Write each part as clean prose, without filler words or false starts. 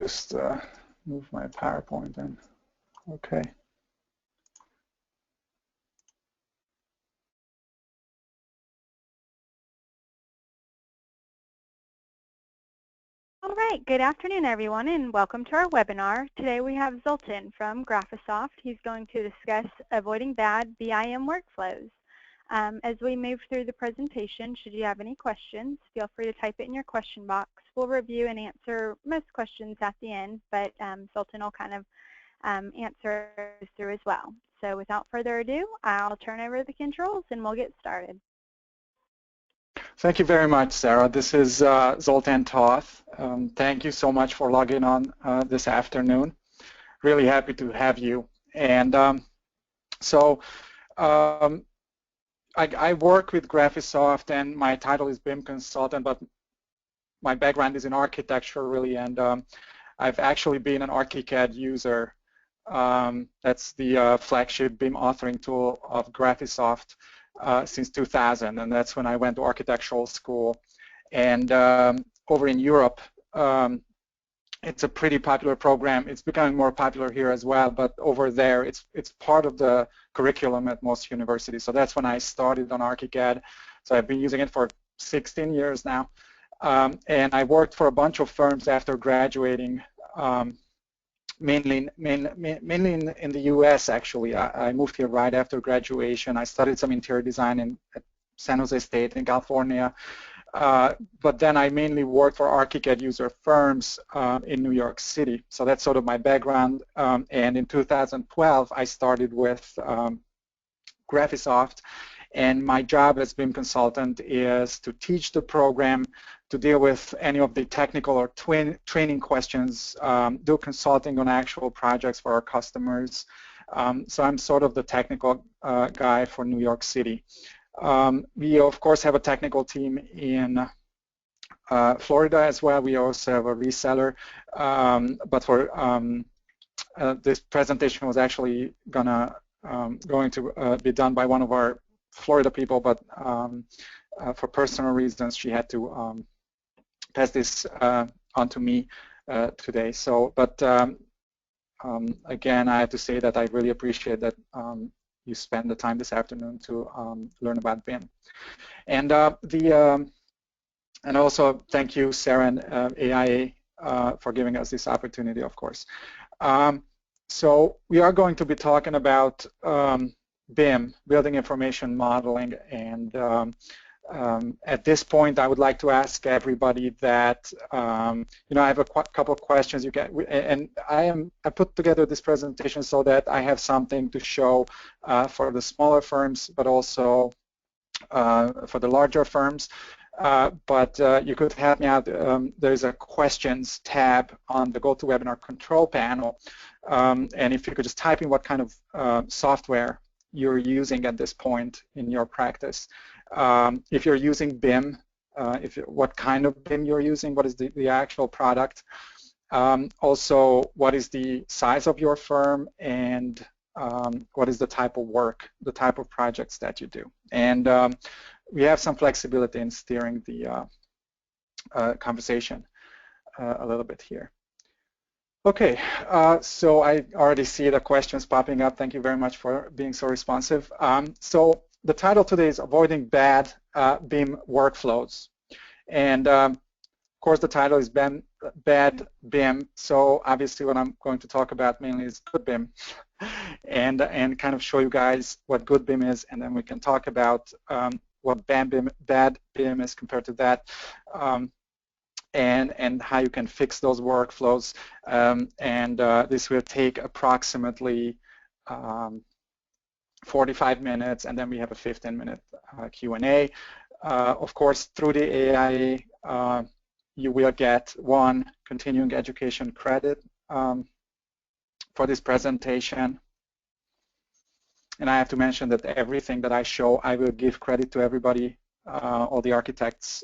just move my PowerPoint in. Okay. All right, good afternoon, everyone, and welcome to our webinar. Today we have Zoltan from GRAPHISOFT. He's going to discuss avoiding bad BIM workflows. As we move through the presentation, should you have any questions, feel free to type it in your question box. We'll review and answer most questions at the end, but Zoltan will kind of answer through as well. So without further ado, I'll turn over the controls and we'll get started. Thank you very much, Sarah. This is Zoltan Tov. Thank you so much for logging on this afternoon. Really happy to have you. And I work with GRAPHISOFT, and my title is BIM consultant, but my background is in architecture, really, and I've actually been an ArchiCAD user. That's the flagship BIM authoring tool of GRAPHISOFT since 2000, and that's when I went to architectural school. And over in Europe, it's a pretty popular program. It's becoming more popular here as well, but over there, it's part of the curriculum at most universities. So that's when I started on ArchiCAD. So I've been using it for 16 years now. And I worked for a bunch of firms after graduating, mainly in the US, actually. I moved here right after graduation. I studied some interior design at San Jose State in California. But then I mainly worked for ArchiCAD user firms in New York City. So that's sort of my background. And in 2012, I started with GRAPHISOFT. And my job as BIM consultant is to teach the program, to deal with any of the technical or training questions, do consulting on actual projects for our customers. So I'm sort of the technical guy for New York City. We, of course, have a technical team in Florida as well. We also have a reseller. But for this presentation was actually going to be done by one of our Florida people, but for personal reasons, she had to pass this on to me today. So, but again, I have to say that I really appreciate that you spend the time this afternoon to learn about BIM. And and also thank you, Sarah and AIA, for giving us this opportunity, of course. So we are going to be talking about BIM, Building Information Modeling, and at this point, I would like to ask everybody that you know, I have a couple of questions. You can, and I put together this presentation so that I have something to show for the smaller firms, but also for the larger firms. But you could help me out. There's a questions tab on the GoToWebinar control panel, and if you could just type in what kind of software you're using at this point in your practice. If you're using BIM, what kind of BIM you're using, what is the actual product. Also, what is the size of your firm, and what is the type of work, the type of projects that you do. And we have some flexibility in steering the conversation a little bit here. Okay, so I already see the questions popping up. Thank you very much for being so responsive. So the title today is Avoiding Bad BIM Workflows. And of course, the title is Bad BIM. So obviously what I'm going to talk about mainly is good BIM, and kind of show you guys what good BIM is, and then we can talk about what bad BIM is compared to that. And how you can fix those workflows, and this will take approximately 45 minutes, and then we have a 15-minute Q&A. Of course, through the AIA, you will get one continuing education credit for this presentation. And I have to mention that everything that I show, I will give credit to everybody, all the architects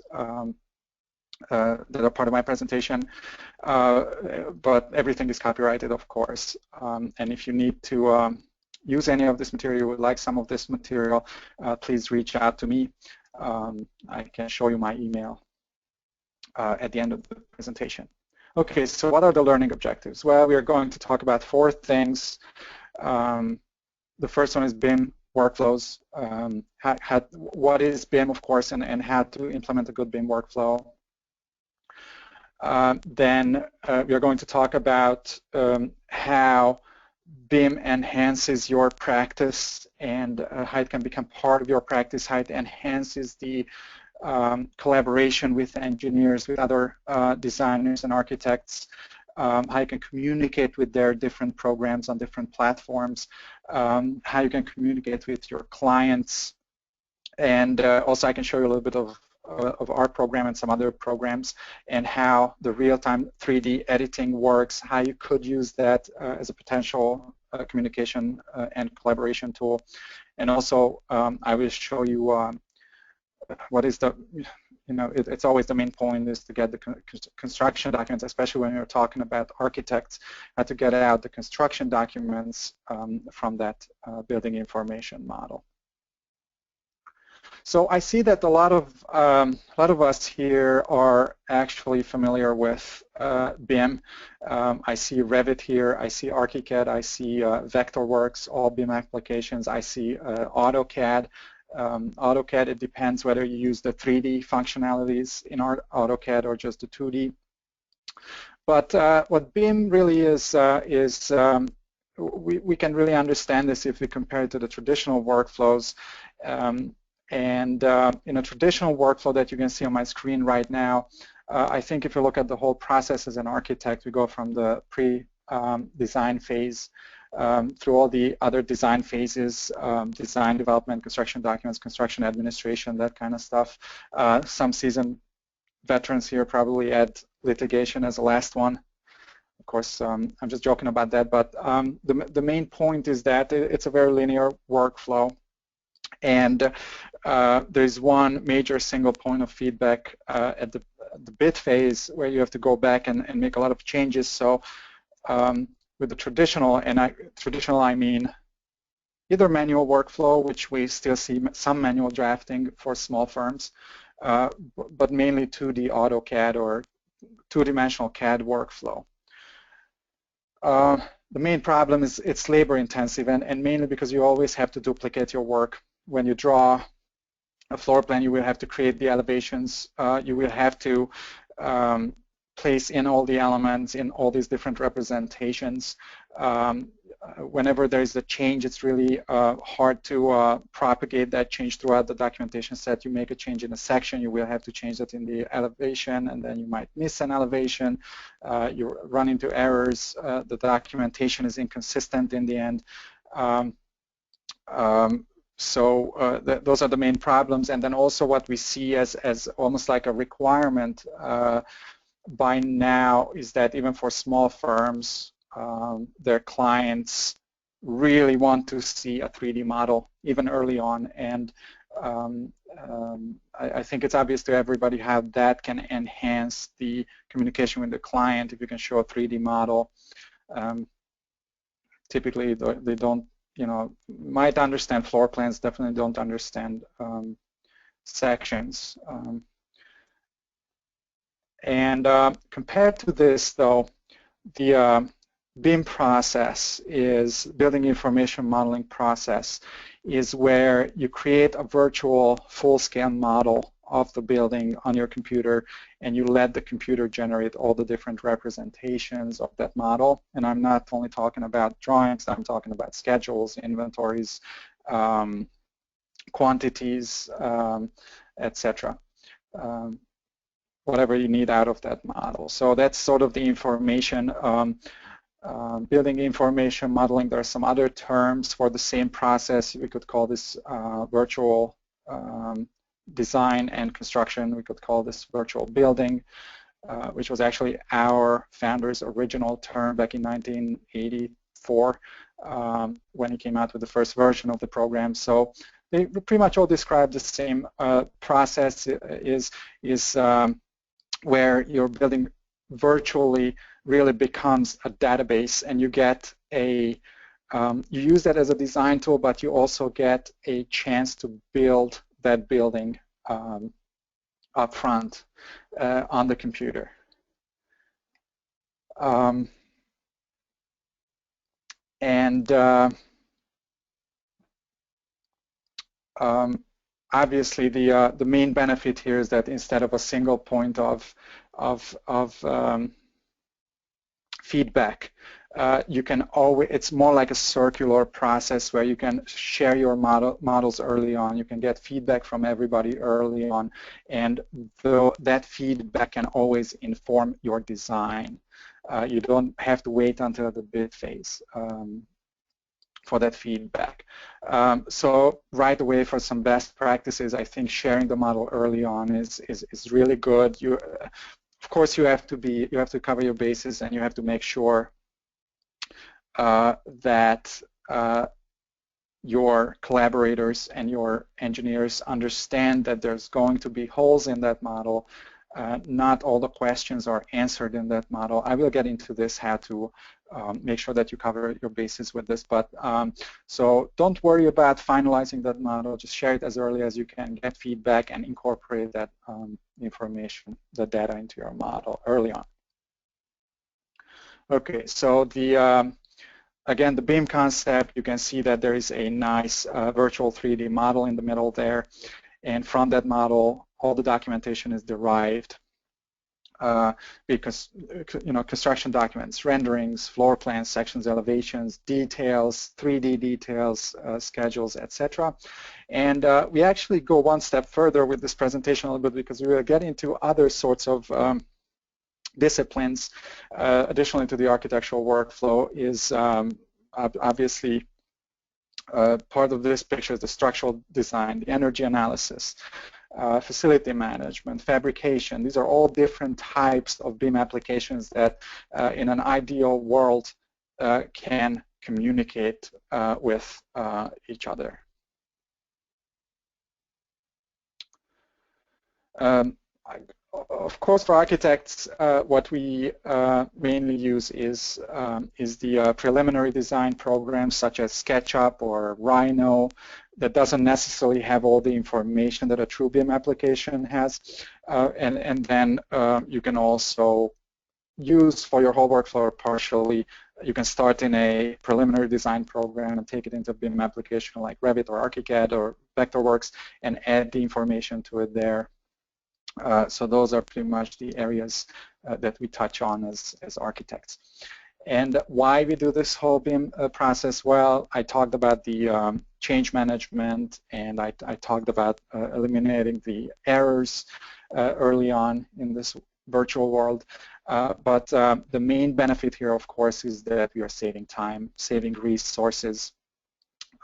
that are part of my presentation, but everything is copyrighted, of course. And if you need to use any of this material, you would like some of this material, please reach out to me. I can show you my email at the end of the presentation. Okay, so what are the learning objectives? Well, we are going to talk about 4 things. The first one is BIM workflows. What is BIM, of course, and how to implement a good BIM workflow. Then we are going to talk about how BIM enhances your practice and how it can become part of your practice, how it enhances the collaboration with engineers, with other designers and architects, how you can communicate with their different programs on different platforms, how you can communicate with your clients, and also I can show you a little bit of our program and some other programs, and how the real-time 3D editing works, how you could use that as a potential communication and collaboration tool. And also I will show you what is the, it's always the main point is to get the construction documents, especially when you're talking about architects, how to get out the construction documents from that building information model. So I see that a lot of us here are actually familiar with BIM. I see Revit here, I see ArchiCAD, I see Vectorworks, all BIM applications. I see AutoCAD. AutoCAD, it depends whether you use the 3D functionalities in AutoCAD or just the 2D. But what BIM really is we can really understand this if we compare it to the traditional workflows. And in a traditional workflow that you can see on my screen right now, I think if you look at the whole process as an architect, we go from the pre-design phase through all the other design phases, design, development, construction documents, construction administration, that kind of stuff. Some seasoned veterans here probably add litigation as the last one. Of course, I'm just joking about that, but the main point is that it's a very linear workflow. And there's one major single point of feedback at the bid phase where you have to go back and make a lot of changes. So with the traditional, and traditional I mean either manual workflow, which we still see some manual drafting for small firms, but mainly 2D AutoCAD or two-dimensional CAD workflow. The main problem is it's labor intensive, and mainly because you always have to duplicate your work. When you draw a floor plan, you will have to create the elevations. You will have to place in all the elements in all these different representations. Whenever there is a change, it's really hard to propagate that change throughout the documentation set. You make a change in a section, you will have to change that in the elevation, and then you might miss an elevation. You run into errors. The documentation is inconsistent in the end. So those are the main problems. And then also what we see as almost like a requirement by now is that even for small firms, their clients really want to see a 3D model even early on. And I think it's obvious to everybody how that can enhance the communication with the client if you can show a 3D model. Typically, they don't, might understand floor plans, definitely don't understand sections. And compared to this, though, the BIM process is building information modeling process is where you create a virtual full-scale model of the building on your computer, and you let the computer generate all the different representations of that model. And I'm not only talking about drawings, I'm talking about schedules, inventories, quantities, etc. Whatever you need out of that model. So that's sort of the information, building information modeling. There are some other terms for the same process. We could call this virtual design and construction. We could call this virtual building, which was actually our founder's original term back in 1984 when he came out with the first version of the program. So they pretty much all describe the same process. Is where your building virtually really becomes a database, and you get a you use that as a design tool, but you also get a chance to build that building up front on the computer. Um, and obviously, the main benefit here is that instead of a single point of feedback, you can always, it's more like a circular process where you can share your models early on. You can get feedback from everybody early on, and that feedback can always inform your design. You don't have to wait until the bid phase for that feedback. So right away, for some best practices, I think sharing the model early on is really good. Of course, you have to cover your bases, and you have to make sure that your collaborators and your engineers understand that there's going to be holes in that model. Not all the questions are answered in that model. I will get into this, how to make sure that you cover your bases with this. But so don't worry about finalizing that model. Just share it as early as you can, get feedback, and incorporate that information, the data, into your model early on. Okay, so again, the BIM concept, you can see that there is a nice virtual 3D model in the middle there. And from that model, all the documentation is derived because, construction documents, renderings, floor plans, sections, elevations, details, 3D details, schedules, etc. And we actually go one step further with this presentation a little bit, because we will get into other sorts of disciplines. Additionally to the architectural workflow is obviously part of this picture is the structural design, the energy analysis, facility management, fabrication. These are all different types of BIM applications that in an ideal world can communicate with each other. Of course, for architects, what we mainly use is the preliminary design programs such as SketchUp or Rhino, that doesn't necessarily have all the information that a true BIM application has. And then you can also use for your whole workflow partially. You can start in a preliminary design program and take it into a BIM application like Revit or ArchiCAD or Vectorworks and add the information to it there. So those are pretty much the areas that we touch on as architects. And why we do this whole BIM process? Well, I talked about the change management, and I talked about eliminating the errors early on in this virtual world. But the main benefit here, of course, is that we are saving time, saving resources.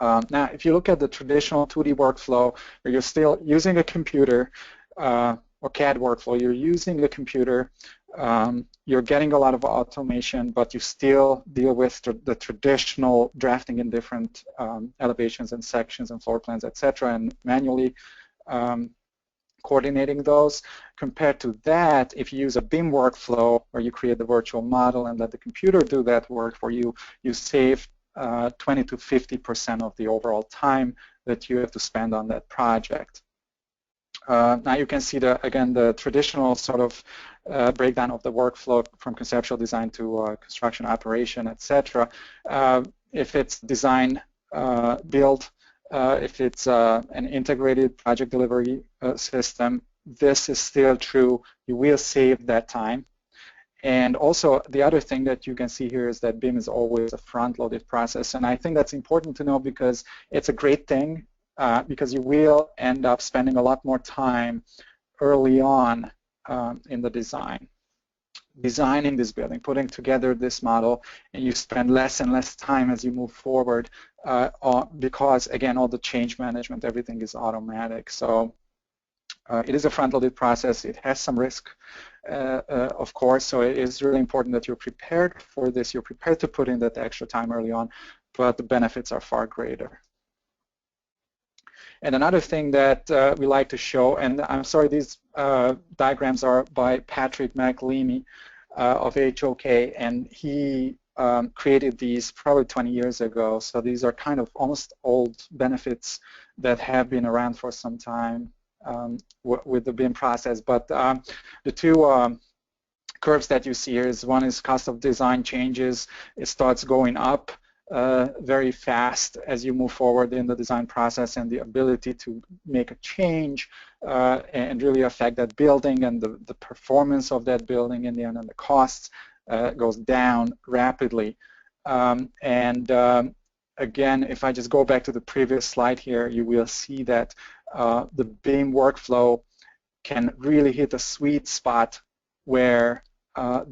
Now, if you look at the traditional 2D workflow, where you're still using a computer, or CAD workflow, you're using the computer, you're getting a lot of automation, but you still deal with the traditional drafting in different elevations and sections and floor plans, etc., and manually coordinating those. Compared to that, if you use a BIM workflow where you create the virtual model and let the computer do that work for you, you save 20 to 50% of the overall time that you have to spend on that project. Now you can see again the traditional sort of breakdown of the workflow from conceptual design to construction operation, etc. If it's design, build, if it's an integrated project delivery system, this is still true. You will save that time. And also the other thing that you can see here is that BIM is always a front-loaded process, and I think that's important to know because it's a great thing. Because you will end up spending a lot more time early on in the designing this building, putting together this model, and you spend less and less time as you move forward because, again, all the change management, everything is automatic. So it is a front-loaded process. It has some risk, of course, so it is really important that you're prepared for this. You're prepared to put in that extra time early on, but the benefits are far greater. And another thing that we like to show, and I'm sorry, these diagrams are by Patrick McLeamy of HOK, and he created these probably 20 years ago. So these are kind of almost old benefits that have been around for some time with the BIM process. But the two curves that you see here is one is cost of design changes. It starts going up very fast as you move forward in the design process, and the ability to make a change and really affect that building and the performance of that building in the end, and the costs goes down rapidly. Again, if I just go back to the previous slide here, you will see that the BIM workflow can really hit a sweet spot where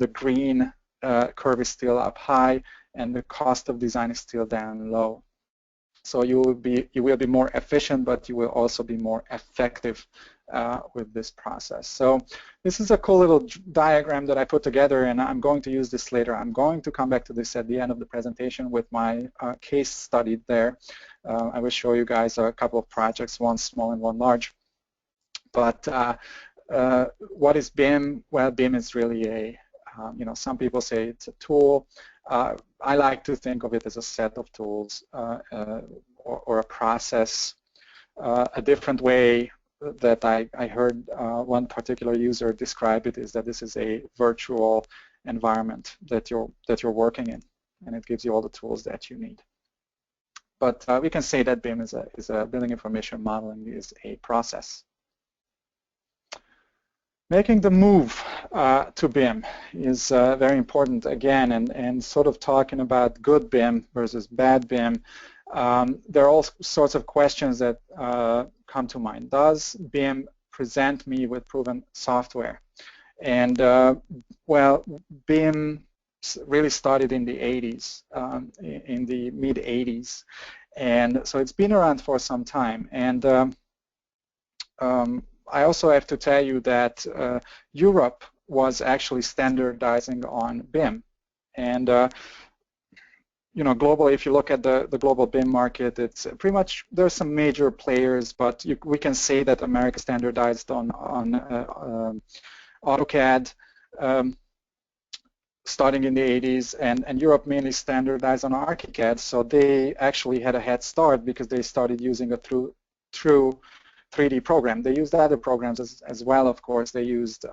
the green curve is still up high and the cost of design is still down low. So you will be more efficient, but you will also be more effective with this process. So this is a cool little diagram that I put together, and I'm going to use this later. I'm going to come back to this at the end of the presentation with my case study there. I will show you guys a couple of projects, one small and one large. But what is BIM? Well, BIM is really a, some people say it's a tool. I like to think of it as a set of tools or a process. A different way that I heard one particular user describe it is that this is a virtual environment that you're working in, and it gives you all the tools that you need. But we can say that BIM is a building information modeling is a process. Making the move to BIM is very important again, and sort of talking about good BIM versus bad BIM. There are all sorts of questions that come to mind. Does BIM present me with proven software? And well, BIM really started in the 80s, in the mid 80s, and so it's been around for some time. And I also have to tell you that Europe was actually standardizing on BIM, and globally, if you look at the global BIM market, it's pretty much, there's some major players, but we can say that America standardized on AutoCAD starting in the 80s, and Europe mainly standardized on ArchiCAD. So they actually had a head start because they started using a true 3D program. They used other programs as well, of course. They used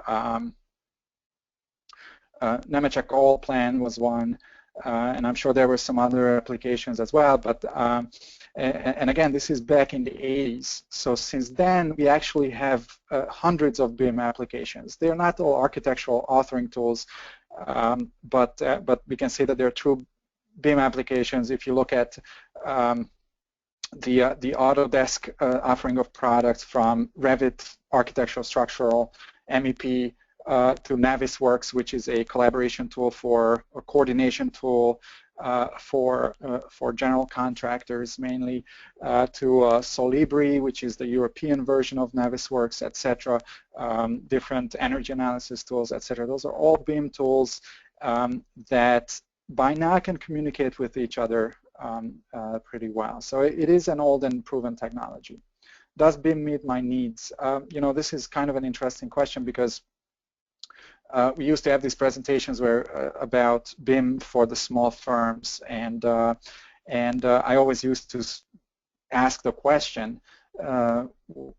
Nemetschek Allplan was one, and I'm sure there were some other applications as well. But and again, this is back in the 80s. So since then, we actually have hundreds of BIM applications. They're not all architectural authoring tools, but we can say that they're true BIM applications. If you look at the Autodesk offering of products, from Revit Architectural Structural, MEP, to Navisworks, which is a collaboration tool for a coordination tool for general contractors mainly, to Solibri, which is the European version of Navisworks, etc. Different energy analysis tools, etc. Those are all BIM tools that by now can communicate with each other pretty well. So it is an old and proven technology. Does BIM meet my needs? This is kind of an interesting question, because we used to have these presentations where about BIM for the small firms, and I always used to ask the question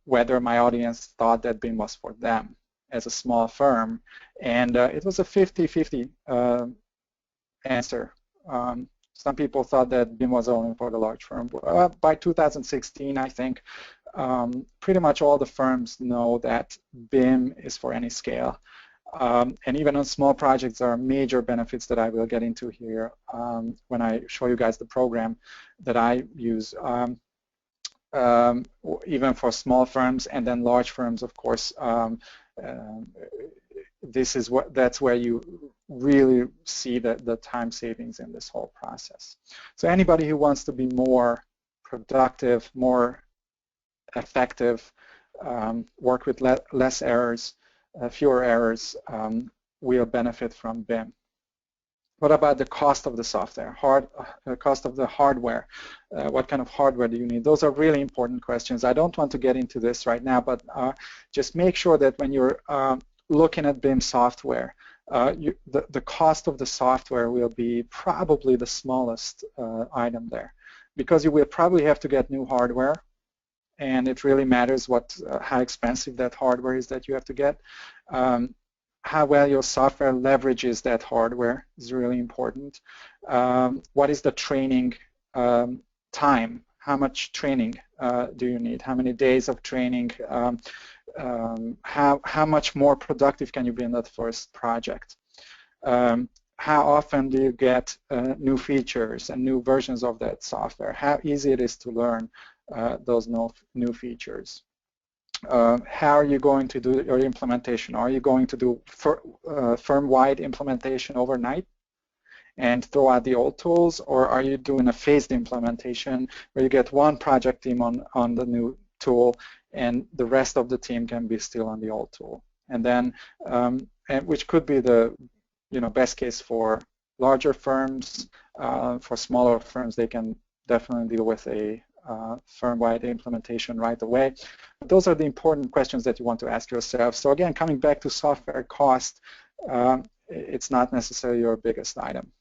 whether my audience thought that BIM was for them as a small firm, and it was a 50-50 answer. Some people thought that BIM was only for the large firm. By 2016, I think pretty much all the firms know that BIM is for any scale. And even on small projects, there are major benefits that I will get into here when I show you guys the program that I use, even for small firms, and then large firms, of course. That's where you really see the time savings in this whole process. So anybody who wants to be more productive, more effective, work with less errors, fewer errors, will benefit from BIM. What about the cost of the software, cost of the hardware? What kind of hardware do you need? Those are really important questions. I don't want to get into this right now, but just make sure that when you're looking at BIM software, the cost of the software will be probably the smallest item there, because you will probably have to get new hardware, and it really matters how expensive that hardware is that you have to get. how well your software leverages that hardware is really important. What is the training time? How much training do you need? How many days of training? How much more productive can you be in that first project? How often do you get new features and new versions of that software? How easy it is to learn those new features? How are you going to do your implementation? Are you going to do firm-wide implementation overnight and throw out the old tools, or are you doing a phased implementation where you get one project team on the new tool and the rest of the team can be still on the old tool? And then, which could be the best case for larger firms. For smaller firms, they can definitely deal with a firm-wide implementation right away. But those are the important questions that you want to ask yourself. So again, coming back to software cost, it's not necessarily your biggest item.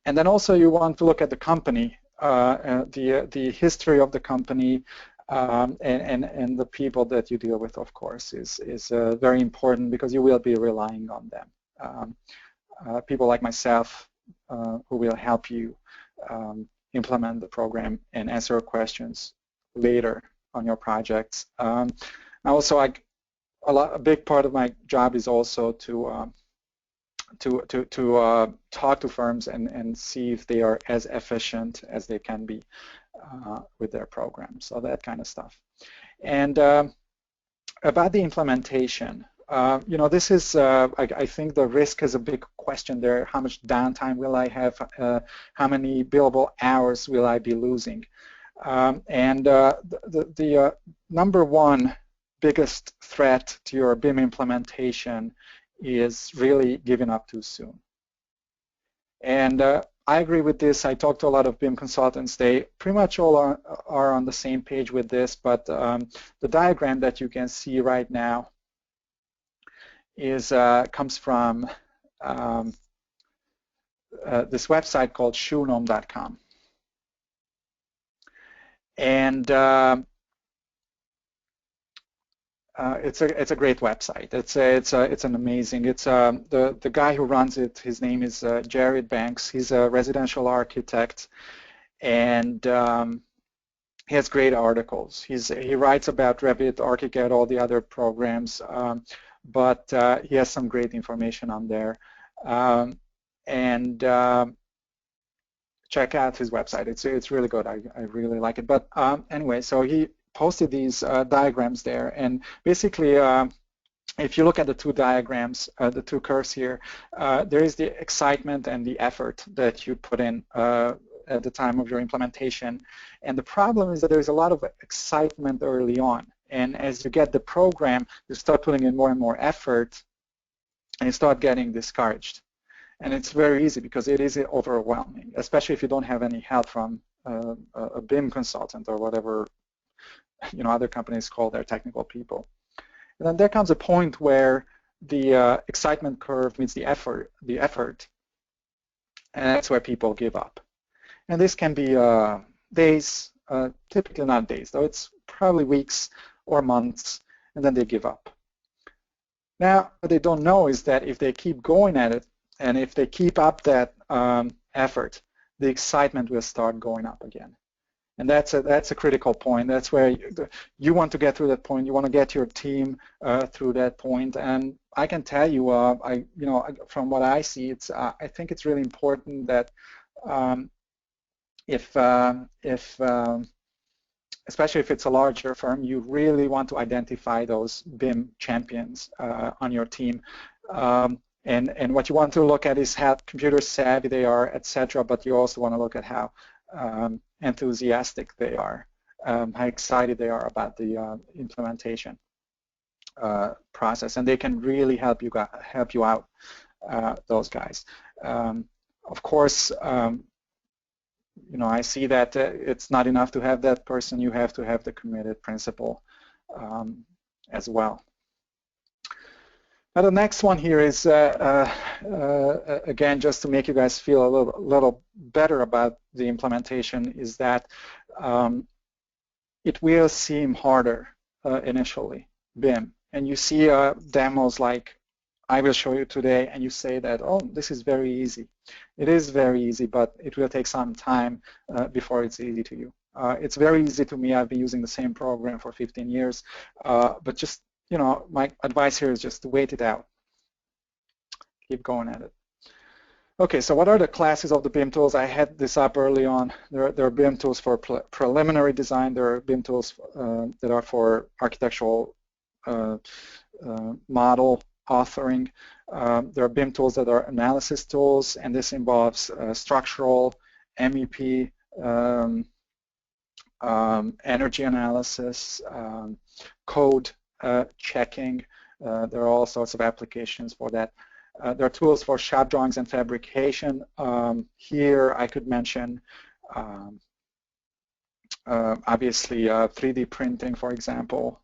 And then also you want to look at the company, the history of the company, and the people that you deal with, of course, is very important because you will be relying on them. People like myself who will help you implement the program and answer questions later on your projects. Also, a big part of my job is also to talk to firms and see if they are as efficient as they can be with their programs, so that kind of stuff. And about the implementation, this is, I think the risk is a big question there. How much downtime will I have? How many billable hours will I be losing? The number one biggest threat to your BIM implementation is really giving up too soon. And I agree with this. I talked to a lot of BIM consultants. They pretty much all are on the same page with this, but the diagram that you can see right now comes from this website called shoenome.com. And it's a great website. It's an amazing. The guy who runs it. His name is Jared Banks. He's a residential architect, and he has great articles. He writes about Revit, ArchiCAD, all the other programs, but he has some great information on there. Check out his website. It's really good. I really like it. But anyway, so he posted these diagrams there, and basically if you look at the two diagrams, the two curves here, there is the excitement and the effort that you put in at the time of your implementation. And the problem is that there's a lot of excitement early on, and as you get the program, you start putting in more and more effort and you start getting discouraged. And it's very easy because it is overwhelming, especially if you don't have any help from a BIM consultant or whatever other companies call their technical people. And then there comes a point where the excitement curve meets the effort, and that's where people give up. And this can be days, typically not days, though it's probably weeks or months, and then they give up. Now, what they don't know is that if they keep going at it, and if they keep up that effort, the excitement will start going up again. And that's a critical point. That's where you want to get through that point. You want to get your team through that point. And I can tell you, from what I see, I think it's really important that especially if it's a larger firm, you really want to identify those BIM champions on your team. And what you want to look at is how computer savvy they are, etc. But you also want to look at how enthusiastic they are, how excited they are about the implementation process, and they can really help you out, those guys. Of course, I see that it's not enough to have that person. You have to have the committed principal as well. Now the next one here is, again, just to make you guys feel a little better about the implementation, is that it will seem harder initially, BIM. And you see demos like I will show you today, and you say that, oh, this is very easy. It is very easy, but it will take some time before it's easy to you. It's very easy to me. I've been using the same program for 15 years, but just, my advice here is just to wait it out. Keep going at it. Okay, so what are the classes of the BIM tools? I had this up early on. There are BIM tools for preliminary design. There are BIM tools that are for architectural model authoring. There are BIM tools that are analysis tools, and this involves structural, MEP, energy analysis, code checking. There are all sorts of applications for that. There are tools for shop drawings and fabrication. Here I could mention obviously 3D printing, for example.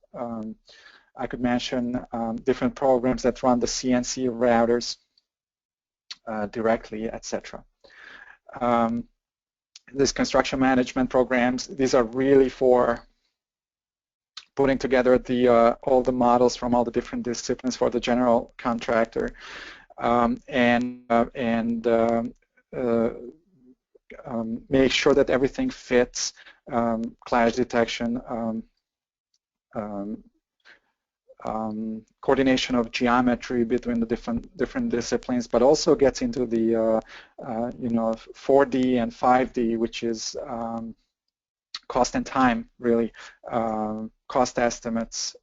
I could mention different programs that run the CNC routers directly, etc. These construction management programs, these are really for putting together all the models from all the different disciplines for the general contractor. Make sure that everything fits, clash detection, coordination of geometry between the different disciplines, but also gets into the 4D and 5D, which is cost and time, really, cost estimates,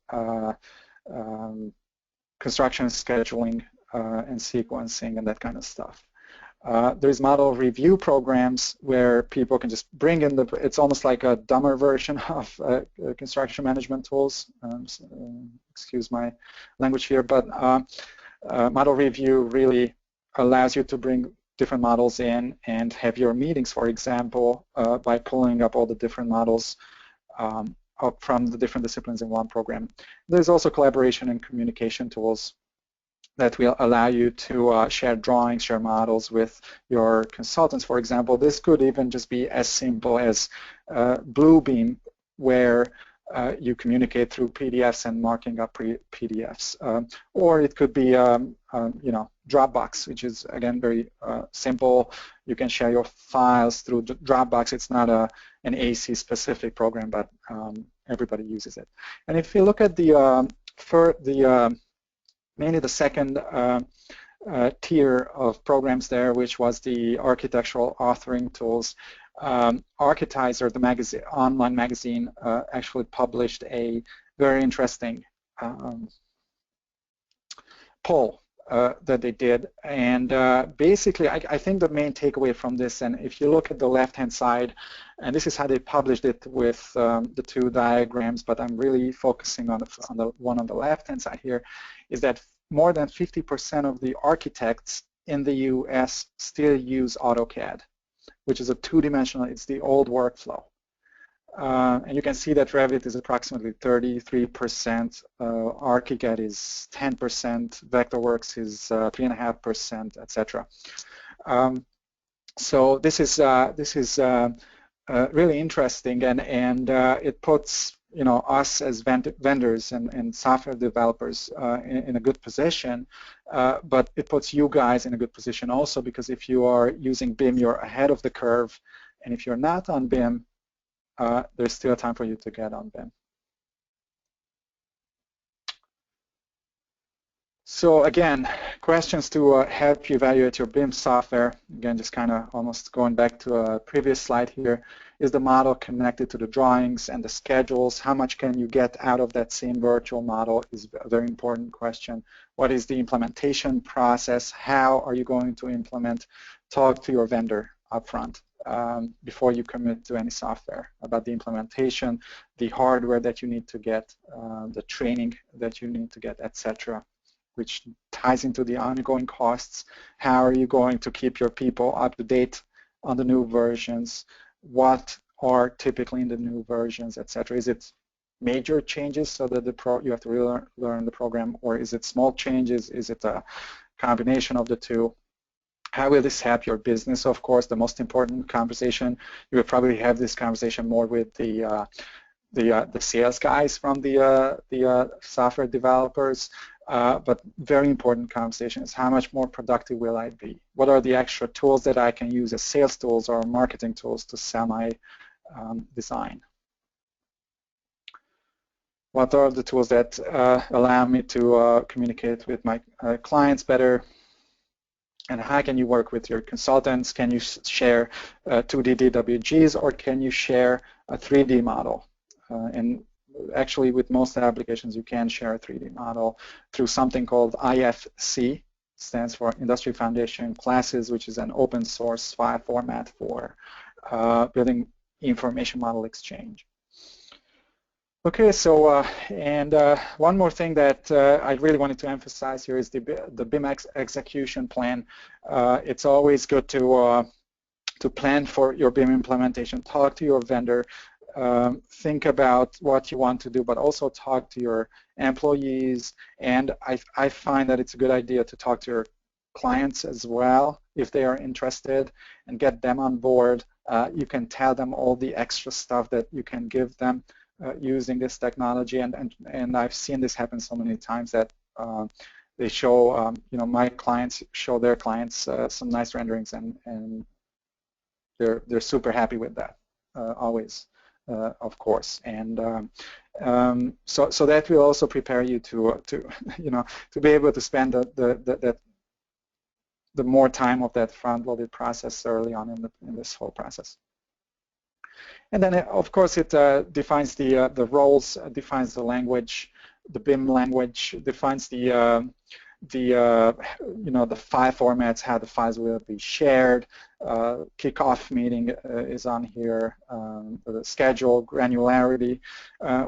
construction scheduling, and sequencing and that kind of stuff. There's model review programs where people can just bring in it's almost like a dumber version of construction management tools. Excuse my language here, but model review really allows you to bring different models in and have your meetings, for example, by pulling up all the different models up from the different disciplines in one program. There's also collaboration and communication tools that will allow you to share drawings, share models with your consultants. For example, this could even just be as simple as Bluebeam, where you communicate through PDFs and marking up PDFs. Or it could be, Dropbox, which is, again, very simple. You can share your files through Dropbox. It's not an AC-specific program, but everybody uses it. And if you look at mainly the second tier of programs there, which was the architectural authoring tools. Architizer, the online magazine, actually published a very interesting poll that they did. And basically, I think the main takeaway from this, and if you look at the left-hand side, and this is how they published it with the two diagrams, but I'm really focusing on the one on the left-hand side here, is that more than 50% of the architects in the US still use AutoCAD, which is a two-dimensional, it's the old workflow. And you can see that Revit is approximately 33%, ArchiCAD is 10%, Vectorworks is 3.5%, etc. So this is really interesting, and it puts us as vendors and software developers in a good position, but it puts you guys in a good position also, because if you are using BIM, you're ahead of the curve, and if you're not on BIM, there's still time for you to get on BIM. So again, questions to help you evaluate your BIM software. Again, just kind of almost going back to a previous slide here. Is the model connected to the drawings and the schedules? How much can you get out of that same virtual model is a very important question. What is the implementation process? How are you going to implement? Talk to your vendor upfront before you commit to any software about the implementation, the hardware that you need to get, the training that you need to get, etc., which ties into the ongoing costs. How are you going to keep your people up to date on the new versions? What are typically in the new versions, etc.? Is it major changes so that you have to learn the program, or is it small changes? Is it a combination of the two? How will this help your business? Of course, the most important conversation, you will probably have this conversation more with the sales guys from the software developers. but very important conversation is how much more productive will I be? What are the extra tools that I can use as sales tools or marketing tools to sell my design? What are the tools that allow me to communicate with my clients better? And how can you work with your consultants? Can you share 2D DWGs, or can you share a 3D model? And actually, with most applications, you can share a 3D model through something called IFC, stands for Industry Foundation Classes, which is an open source file format for building information model exchange. Okay, so one more thing that I really wanted to emphasize here is the BIM Execution Plan. It's always good to plan for your BIM implementation. Talk to your vendor. Think about what you want to do, but also talk to your employees. And I find that it's a good idea to talk to your clients as well if they are interested, and get them on board. You can tell them all the extra stuff that you can give them using this technology, and I've seen this happen so many times that they show, my clients show their clients some nice renderings, and they're super happy with that, always, of course. And so that will also prepare you to be able to spend the more time of that front-loaded process early on in this whole process. And then, of course, it defines the roles, defines the language, the BIM language, defines the file formats, how the files will be shared. Kickoff meeting is on here. The schedule, granularity,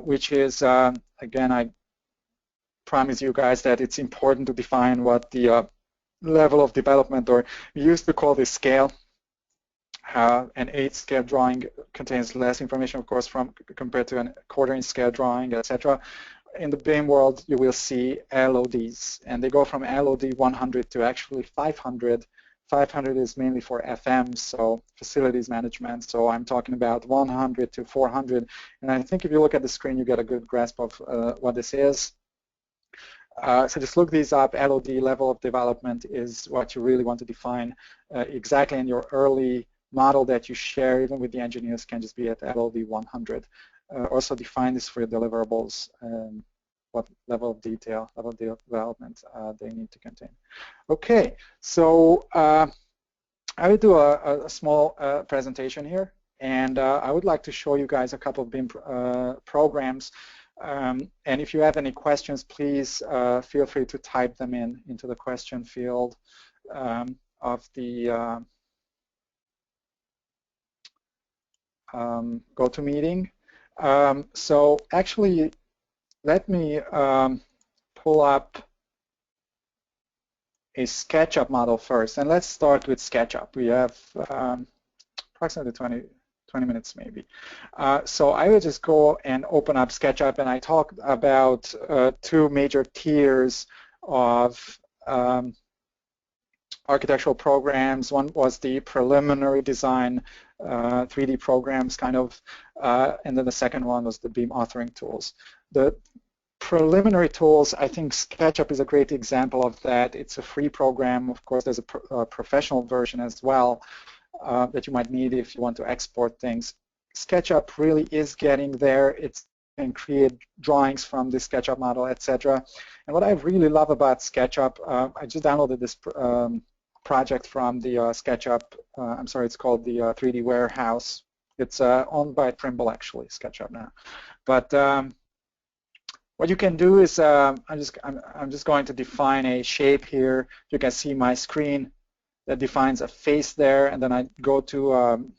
which is again, I promise you guys that it's important to define what the level of development, or we used to call this scale. An 8 scale drawing contains less information, of course, compared to a 1/4 scale drawing, etc. In the BIM world, you will see LODs, and they go from LOD 100 to actually 500. 500 is mainly for FM, so facilities management. So I'm talking about 100 to 400. And I think if you look at the screen, you get a good grasp of what this is. So just look these up. LOD, level of development, is what you really want to define exactly in your early model that you share, even with the engineers, can just be at LOD 100. Also define this for your deliverables, what level of detail, level of development they need to contain. Okay, so I will do a small presentation here, and I would like to show you guys a couple of BIM programs. And if you have any questions, please feel free to type them into the question field of the GoToMeeting. So actually, let me pull up a SketchUp model first, and let's start with SketchUp. We have approximately 20 minutes maybe. So I will just go and open up SketchUp, and I talk about 2 major tiers of architectural programs. One was the preliminary design, 3D programs kind of, and then the second one was the BIM authoring tools. The preliminary tools, I think SketchUp is a great example of that. It's a free program. Of course, there's a professional version as well that you might need if you want to export things. SketchUp really is getting there. It can create drawings from the SketchUp model, etc. And what I really love about SketchUp, I just downloaded this project from the SketchUp. I'm sorry, it's called the 3D Warehouse. It's owned by Trimble, actually, SketchUp now. But what you can do is, I'm just going to define a shape here. You can see my screen that defines a face there, and then I go to,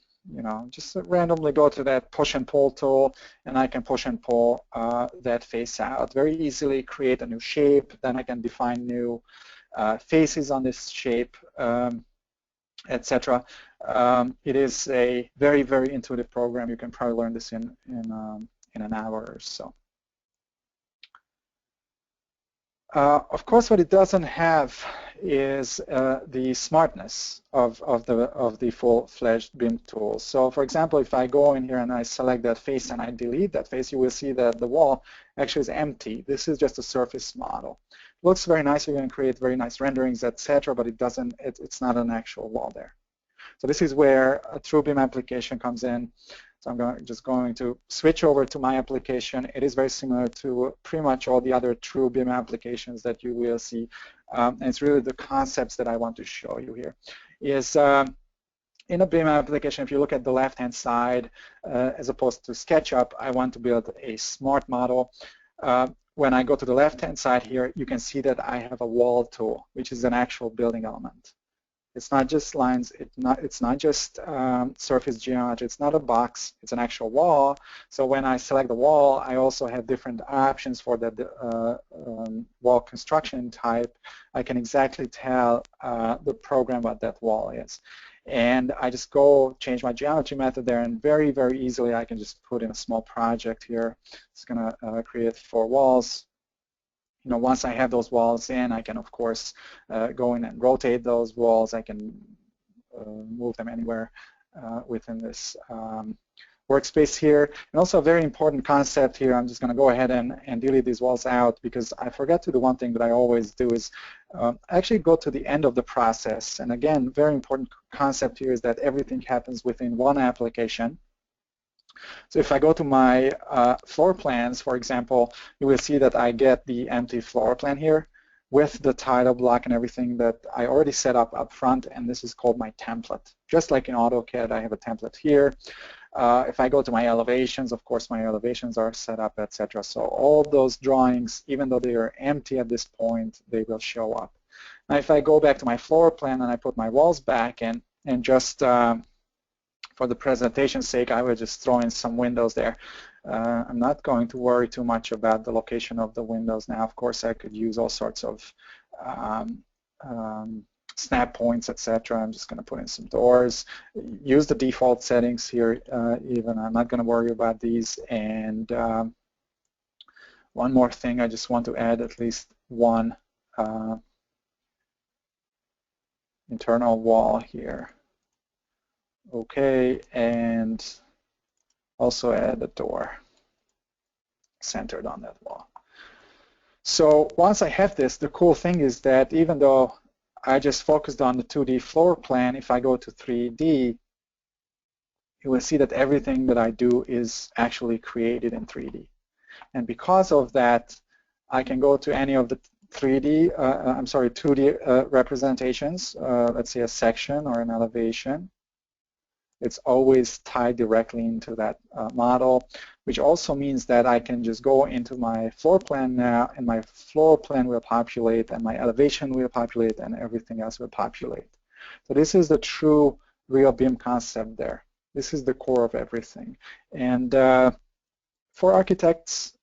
just randomly go to that push and pull tool, and I can push and pull that face out very easily, create a new shape. Then I can define new faces on this shape, etc. It is a very, very intuitive program. You can probably learn this in an hour or so. Of course, what it doesn't have is the smartness of the full-fledged BIM tool. So, for example, if I go in here and I select that face and I delete that face, you will see that the wall actually is empty. This is just a surface model. looks very nice. You can create very nice renderings, etc., but it doesn't. It's not an actual wall there. So this is where a true BIM application comes in. So I'm just going to switch over to my application. It is very similar to pretty much all the other true BIM applications that you will see. And it's really the concepts that I want to show you here. Is in a BIM application, if you look at the left-hand side, as opposed to SketchUp, I want to build a smart model. When I go to the left-hand side here, you can see that I have a wall tool, which is an actual building element. It's not just lines, it's not just surface geometry, it's not a box, it's an actual wall. So when I select the wall, I also have different options for the wall construction type. I can exactly tell the program what that wall is. And I just go change my geometry method there, and very, very easily I can just put in a small project here. It's going to create 4 walls. You know, once I have those walls in, I can, of course, go in and rotate those walls. I can move them anywhere within this workspace here. And also a very important concept here, I'm just going to go ahead and delete these walls out, because I forgot to do one thing that I always do is actually go to the end of the process. And again, very important concept here is that everything happens within one application. So if I go to my floor plans, for example, you will see that I get the empty floor plan here with the title block and everything that I already set up front, and this is called my template. Just like in AutoCAD, I have a template here. If I go to my elevations, of course, my elevations are set up, etc. So all those drawings, even though they are empty at this point, they will show up. Now, if I go back to my floor plan and I put my walls back in, and just for the presentation's sake, I will just throw in some windows there. I'm not going to worry too much about the location of the windows now. Of course, I could use all sorts of snap points, etc. I'm just going to put in some doors. Use the default settings here. Even I'm not going to worry about these. And one more thing, I just want to add at least one internal wall here. Okay, and also add a door centered on that wall. So once I have this, the cool thing is that even though I just focused on the 2D floor plan, if I go to 3D, you will see that everything that I do is actually created in 3D. And because of that, I can go to any of the 2D representations, let's say a section or an elevation. It's always tied directly into that model, which also means that I can just go into my floor plan now, and my floor plan will populate, and my elevation will populate, and everything else will populate. So this is the true real BIM concept there. This is the core of everything. And for architects,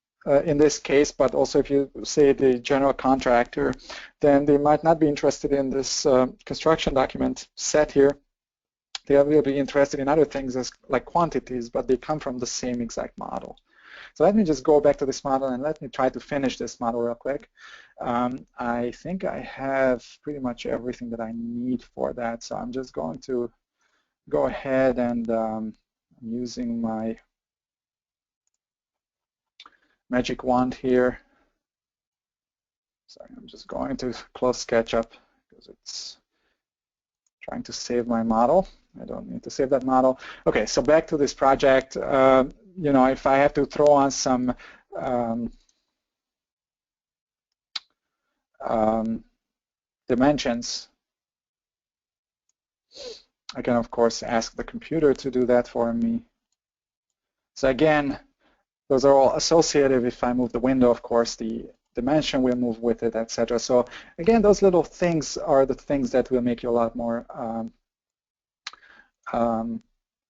in this case, but also if you say the general contractor, then they might not be interested in this construction document set here. They will be interested in other things like quantities, but they come from the same exact model. So let me just go back to this model and let me try to finish this model real quick. I think I have pretty much everything that I need for that. So I'm just going to go ahead and I'm using my magic wand here. Sorry, I'm just going to close SketchUp because it's trying to save my model. I don't need to save that model. Okay, so back to this project. You know, if I have to throw on some dimensions, I can, of course, ask the computer to do that for me. So again, those are all associative. If I move the window, of course, the dimension will move with it, etc. So again, those little things are the things that will make you a lot more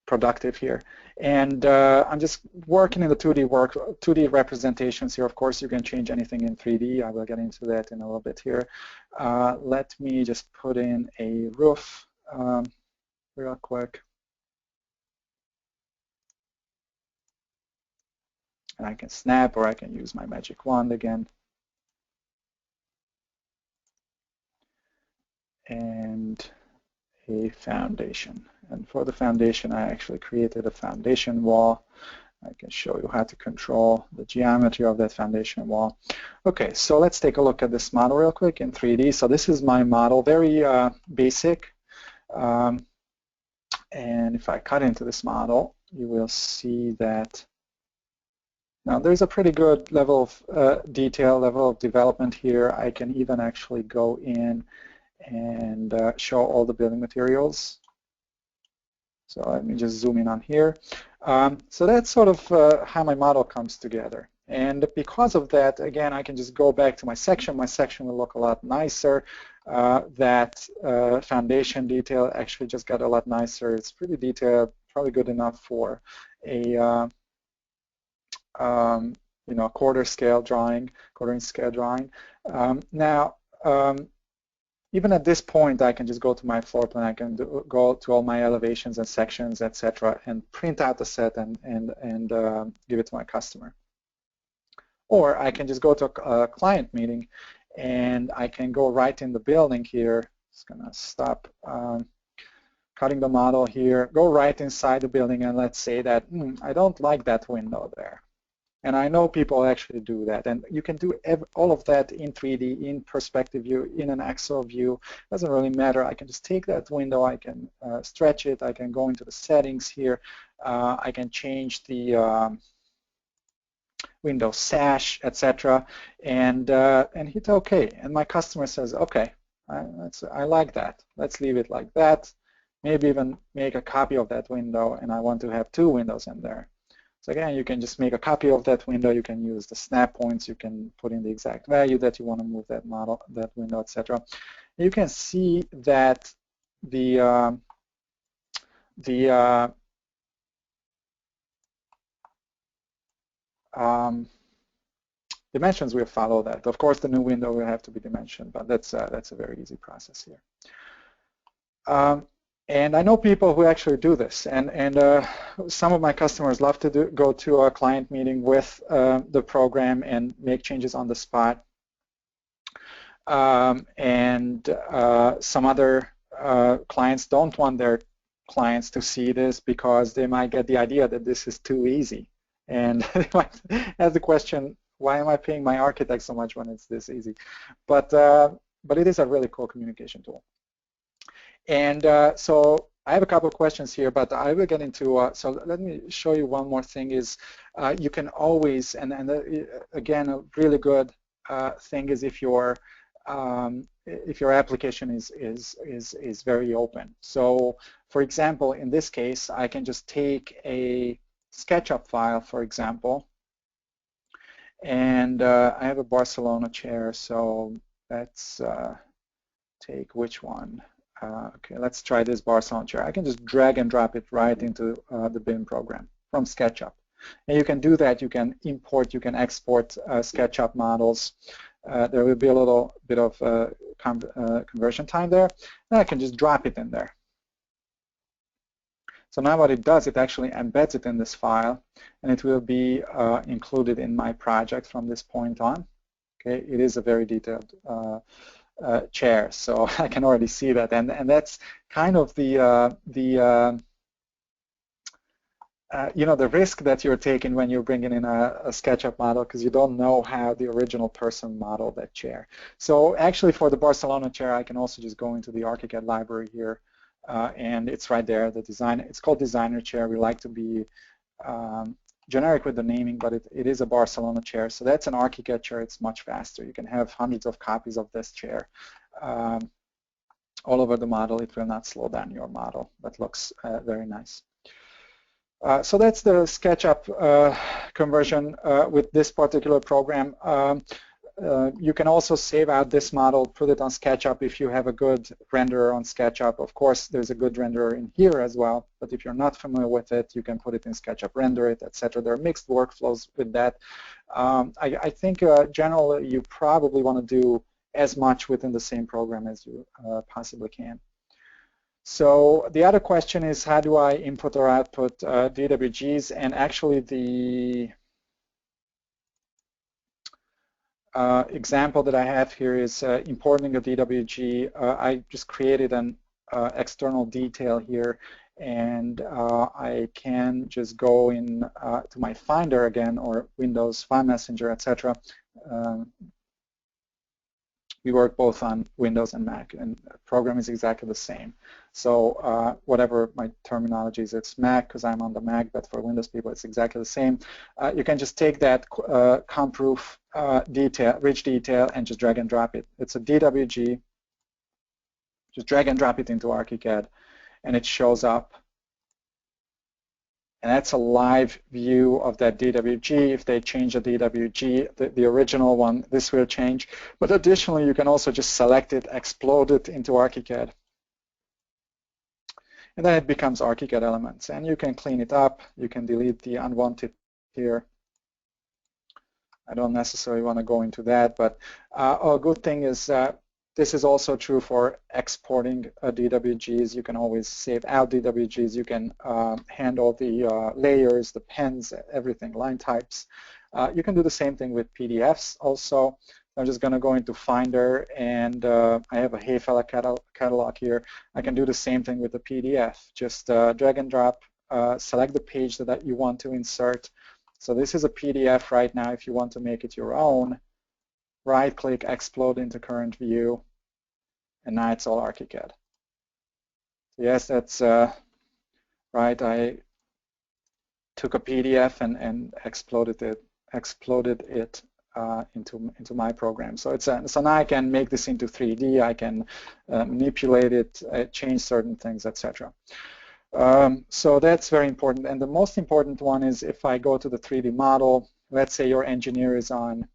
productive here. And I'm just working in the 2D representations here. Of course, you can change anything in 3D. I will get into that in a little bit here. Let me just put in a roof real quick. And I can snap, or I can use my magic wand again. And a foundation. And for the foundation, I actually created a foundation wall. I can show you how to control the geometry of that foundation wall. Okay, so let's take a look at this model real quick in 3D. So this is my model, very basic. And if I cut into this model, you will see that now there's a pretty good level of detail, level of development here. I can even actually go in and show all the building materials. So let me just zoom in on here. So that's sort of how my model comes together. And because of that, again, I can just go back to my section. My section will look a lot nicer. That foundation detail actually just got a lot nicer. It's pretty detailed, probably good enough for a quarter inch scale drawing. Now, even at this point, I can just go to my floor plan. I can go to all my elevations and sections, etc., and print out the set and give it to my customer. Or I can just go to a client meeting, and I can go right in the building here. Just gonna stop cutting the model here. Go right inside the building, and let's say that I don't like that window there. And I know people actually do that. And you can do all of that in 3D, in perspective view, in an Excel view. It doesn't really matter. I can just take that window. I can stretch it. I can go into the settings here. I can change the window sash, etc. And hit OK. And my customer says, OK, I like that. Let's leave it like that. Maybe even make a copy of that window. And I want to have 2 windows in there. So again, you can just make a copy of that window. You can use the snap points. You can put in the exact value that you want to move that model, that window, etc. You can see that the dimensions will follow that. Of course, the new window will have to be dimensioned, but that's a very easy process here. And I know people who actually do this, and some of my customers love to go to a client meeting with the program and make changes on the spot. And some other clients don't want their clients to see this because they might get the idea that this is too easy. And they might ask the question, why am I paying my architect so much when it's this easy? But it is a really cool communication tool. And so I have a couple of questions here, but I will get into, so let me show you one more thing is you can always, and again, a really good thing is if your application is very open. So for example, in this case, I can just take a SketchUp file, for example, and I have a Barcelona chair, so let's take which one? Okay, let's try this Barcelona chair. I can just drag and drop it right into the BIM program from SketchUp. And you can do that. You can import, you can export SketchUp models. There will be a little bit of conversion time there. And I can just drop it in there. So now what it does, it actually embeds it in this file, and it will be included in my project from this point on. Okay, it is a very detailed chair, so I can already see that, and that's kind of the risk that you're taking when you're bringing in a SketchUp model, because you don't know how the original person modeled that chair. So actually, for the Barcelona chair, I can also just go into the ArchiCAD library here, and it's right there. The design, it's called designer chair. We like to be generic with the naming, but it is a Barcelona chair. So that's an ArchiCAD chair. It's much faster. You can have hundreds of copies of this chair all over the model. It will not slow down your model. That looks very nice. So that's the SketchUp conversion with this particular program. You can also save out this model, put it on SketchUp if you have a good renderer on SketchUp. Of course, there's a good renderer in here as well, but if you're not familiar with it, you can put it in SketchUp, render it, etc. There are mixed workflows with that. I think generally you probably want to do as much within the same program as you possibly can. So the other question is, how do I input or output DWGs? And actually the example that I have here is importing a DWG. I just created an external detail here, and I can just go in to my Finder again, or Windows File Messenger, etc. We work both on Windows and Mac, and the program is exactly the same. So whatever my terminology is, it's Mac because I'm on the Mac, but for Windows people it's exactly the same. You can just take that comp-proof rich detail and just drag and drop it. It's a DWG. Just drag and drop it into ArchiCAD, and it shows up. And that's a live view of that DWG. If they change the DWG, the original one, this will change. But additionally, you can also just select it, explode it into ArchiCAD. And then it becomes ArchiCAD elements. And you can clean it up. You can delete the unwanted here. I don't necessarily want to go into that. But a good thing is that this is also true for exporting DWGs. You can always save out DWGs. You can handle the layers, the pens, everything, line types. You can do the same thing with PDFs also. I'm just going to go into Finder, and I have a Hayfella catalog here. I can do the same thing with the PDF. Just drag and drop, select the page that you want to insert. So this is a PDF right now. If you want to make it your own, right-click, explode into current view, and now it's all ArchiCAD. Yes, that's right. I took a PDF and exploded it into my program. So so now I can make this into 3D. I can manipulate it, change certain things, etc. So that's very important. And the most important one is if I go to the 3D model. Let's say your engineer is on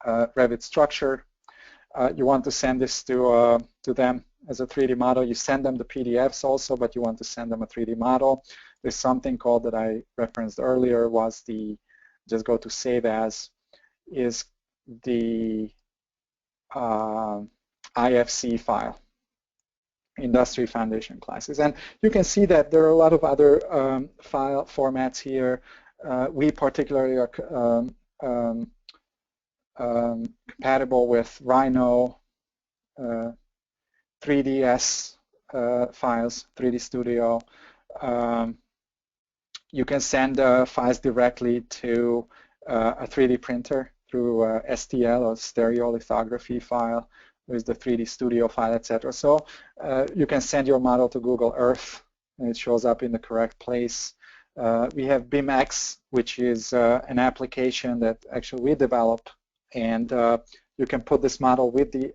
Revit structure. You want to send this to them as a 3D model. You send them the PDFs also, but you want to send them a 3D model. There's something called that I referenced earlier was the, just go to Save As, is the IFC file, Industry Foundation Classes. And you can see that there are a lot of other file formats here. We particularly are compatible with Rhino, 3ds files, 3D Studio. You can send files directly to a 3D printer through STL or stereolithography file with the 3D Studio file, etc. So you can send your model to Google Earth, and it shows up in the correct place. We have BIMX, which is an application that actually we developed, and you can put this model with the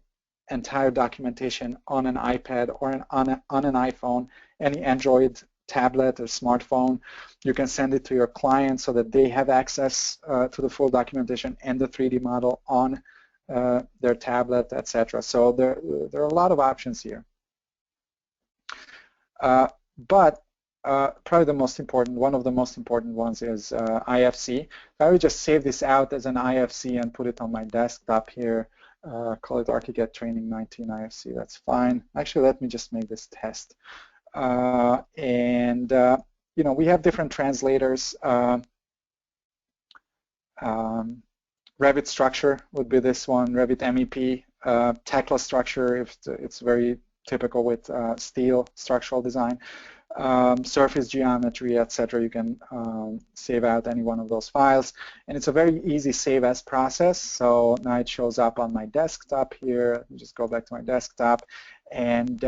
entire documentation on an iPad or on an iPhone, any Android tablet or smartphone. You can send it to your client so that they have access to the full documentation and the 3D model on their tablet, etc. So there are a lot of options here. But probably the most important, one of the most important ones is IFC. I would just save this out as an IFC and put it on my desktop here. Call it ArchiCAD Training 19 IFC. That's fine. Actually, let me just make this test. You know, we have different translators. Revit Structure would be this one. Revit MEP. Tekla Structure, if it's very typical with steel structural design. Surface geometry, etc. You can save out any one of those files, and it's a very easy save as process. So now it shows up on my desktop here. Let me just go back to my desktop, and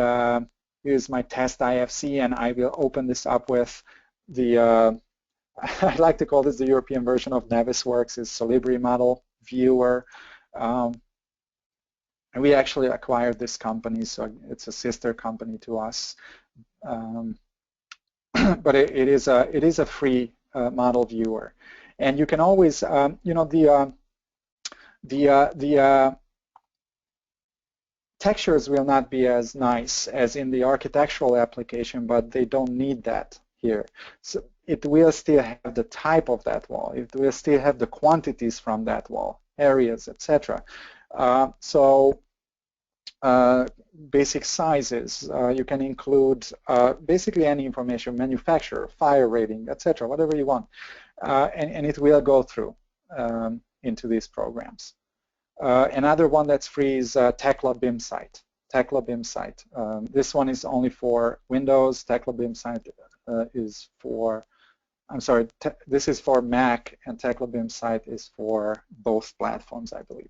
here's my test IFC, and I will open this up with the I like to call this the European version of Navisworks, is Solibri Model Viewer. And we actually acquired this company, so it's a sister company to us. But it is a free model viewer, and you can always, you know, the textures will not be as nice as in the architectural application, but they don't need that here. So it will still have the type of that wall. It will still have the quantities from that wall, areas, etc. Basic sizes, you can include basically any information, manufacturer, fire rating, etc., whatever you want, and it will go through into these programs. Another one that's free is Tekla BIM site. Tekla BIM site. This one is only for Windows. Tekla BIM site is for, I'm sorry, this is for Mac, and Tekla BIM site is for both platforms, I believe.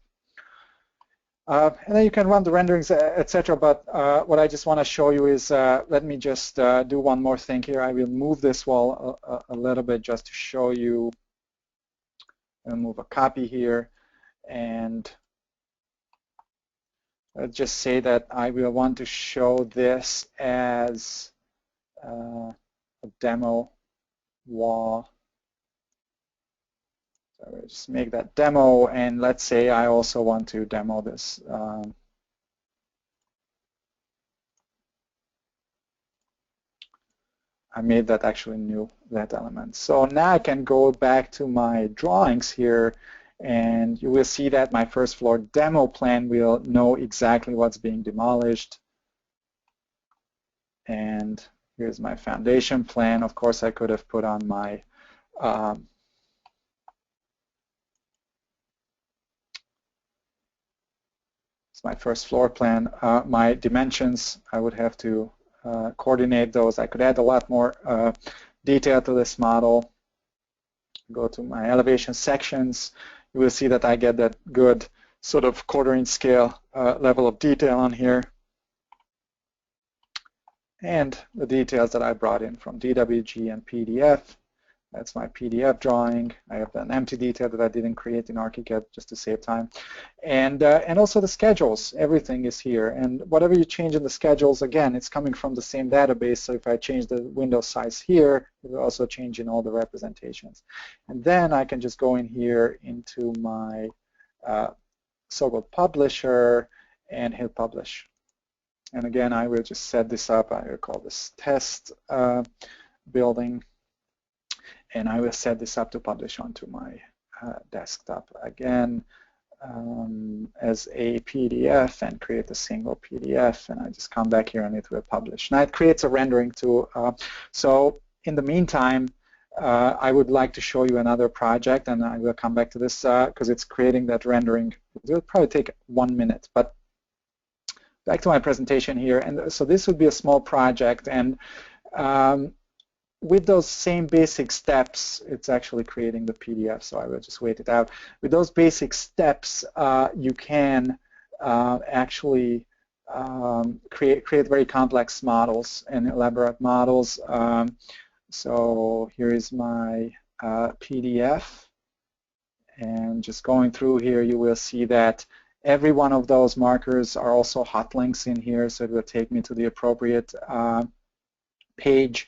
And then you can run the renderings, etc. But what I just want to show you is, let me just do one more thing here. I will move this wall a little bit just to show you. I'll move a copy here, and let's just say that I will want to show this as a demo wall. So we'll just make that demo, and let's say I also want to demo this. I made that actually new, that element. So now I can go back to my drawings here, and you will see that my first floor demo plan will know exactly what's being demolished. And here's my foundation plan. Of course, I could have put on my it's my first floor plan. My dimensions, I would have to coordinate those. I could add a lot more detail to this model. Go to my elevation sections. You will see that I get that good sort of quarter-inch scale level of detail on here. And the details that I brought in from DWG and PDF. That's my PDF drawing. I have an empty detail that I didn't create in ArchiCAD just to save time. And also the schedules, everything is here. And whatever you change in the schedules, again, it's coming from the same database. So if I change the window size here, it will also change in all the representations. And then I can just go in here into my so-called publisher and hit publish. And again, I will just set this up. I will call this test building. And I will set this up to publish onto my desktop again as a PDF and create a single PDF. And I just come back here and it will publish. Now it creates a rendering too. So in the meantime, I would like to show you another project, and I will come back to this because it's creating that rendering. It will probably take 1 minute. But back to my presentation here. And so this would be a small project. And with those same basic steps, it's actually creating the PDF, so I will just wait it out. With those basic steps, you can actually create very complex models and elaborate models. So here is my PDF, and just going through here, you will see that every one of those markers are also hot links in here, so it will take me to the appropriate page.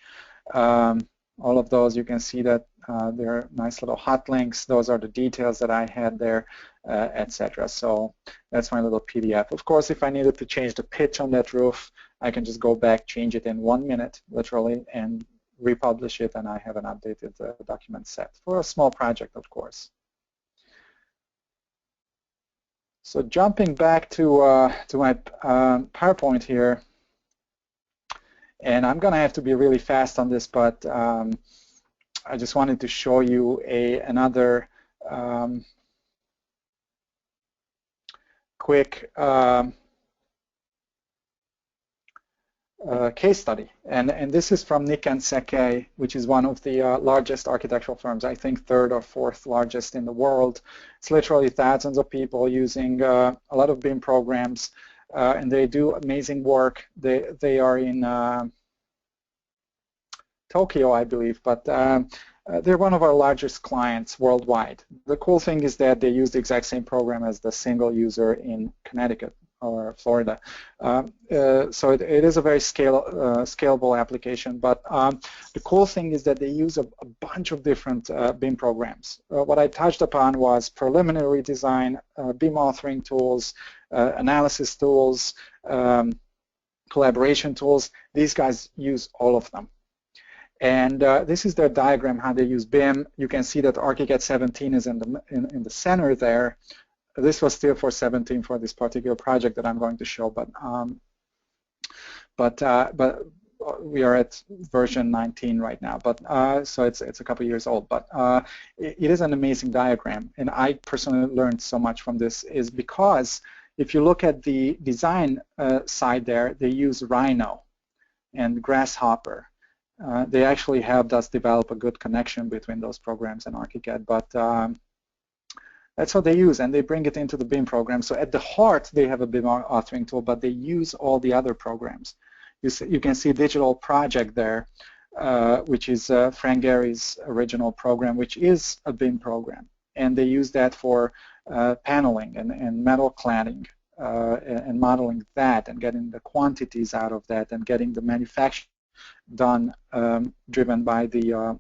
All of those, you can see that they're nice little hot links. Those are the details that I had there, etc. So that's my little PDF. Of course, if I needed to change the pitch on that roof, I can just go back, change it in 1 minute, literally, and republish it, and I have an updated document set for a small project, of course. So jumping back to my PowerPoint here. And I'm going to have to be really fast on this, but I just wanted to show you another quick case study. And this is from Nick and Seke, which is one of the largest architectural firms, I think 3rd or 4th largest in the world. It's literally thousands of people using a lot of BIM programs. And they do amazing work. They are in Tokyo, I believe, but they're one of our largest clients worldwide. The cool thing is that they use the exact same program as the single user in Connecticut or Florida. So it is a very scalable application, but the cool thing is that they use a bunch of different BIM programs. What I touched upon was preliminary design, BIM authoring tools, analysis tools, collaboration tools. These guys use all of them. And this is their diagram, how they use BIM. You can see that ArchiCAD 17 is in the center there. This was still for 17 for this particular project that I'm going to show, but we are at version 19 right now. But so it's a couple years old. But it is an amazing diagram, and I personally learned so much from this is because if you look at the design side there, they use Rhino and Grasshopper. They actually helped us develop a good connection between those programs and ArchiCAD, but that's what they use, and they bring it into the BIM program. So at the heart, they have a BIM authoring tool, but they use all the other programs. You can see Digital Project there, which is Frank Gehry's original program, which is a BIM program. And they use that for paneling and metal cladding and modeling that and getting the quantities out of that and getting the manufacturing done driven by the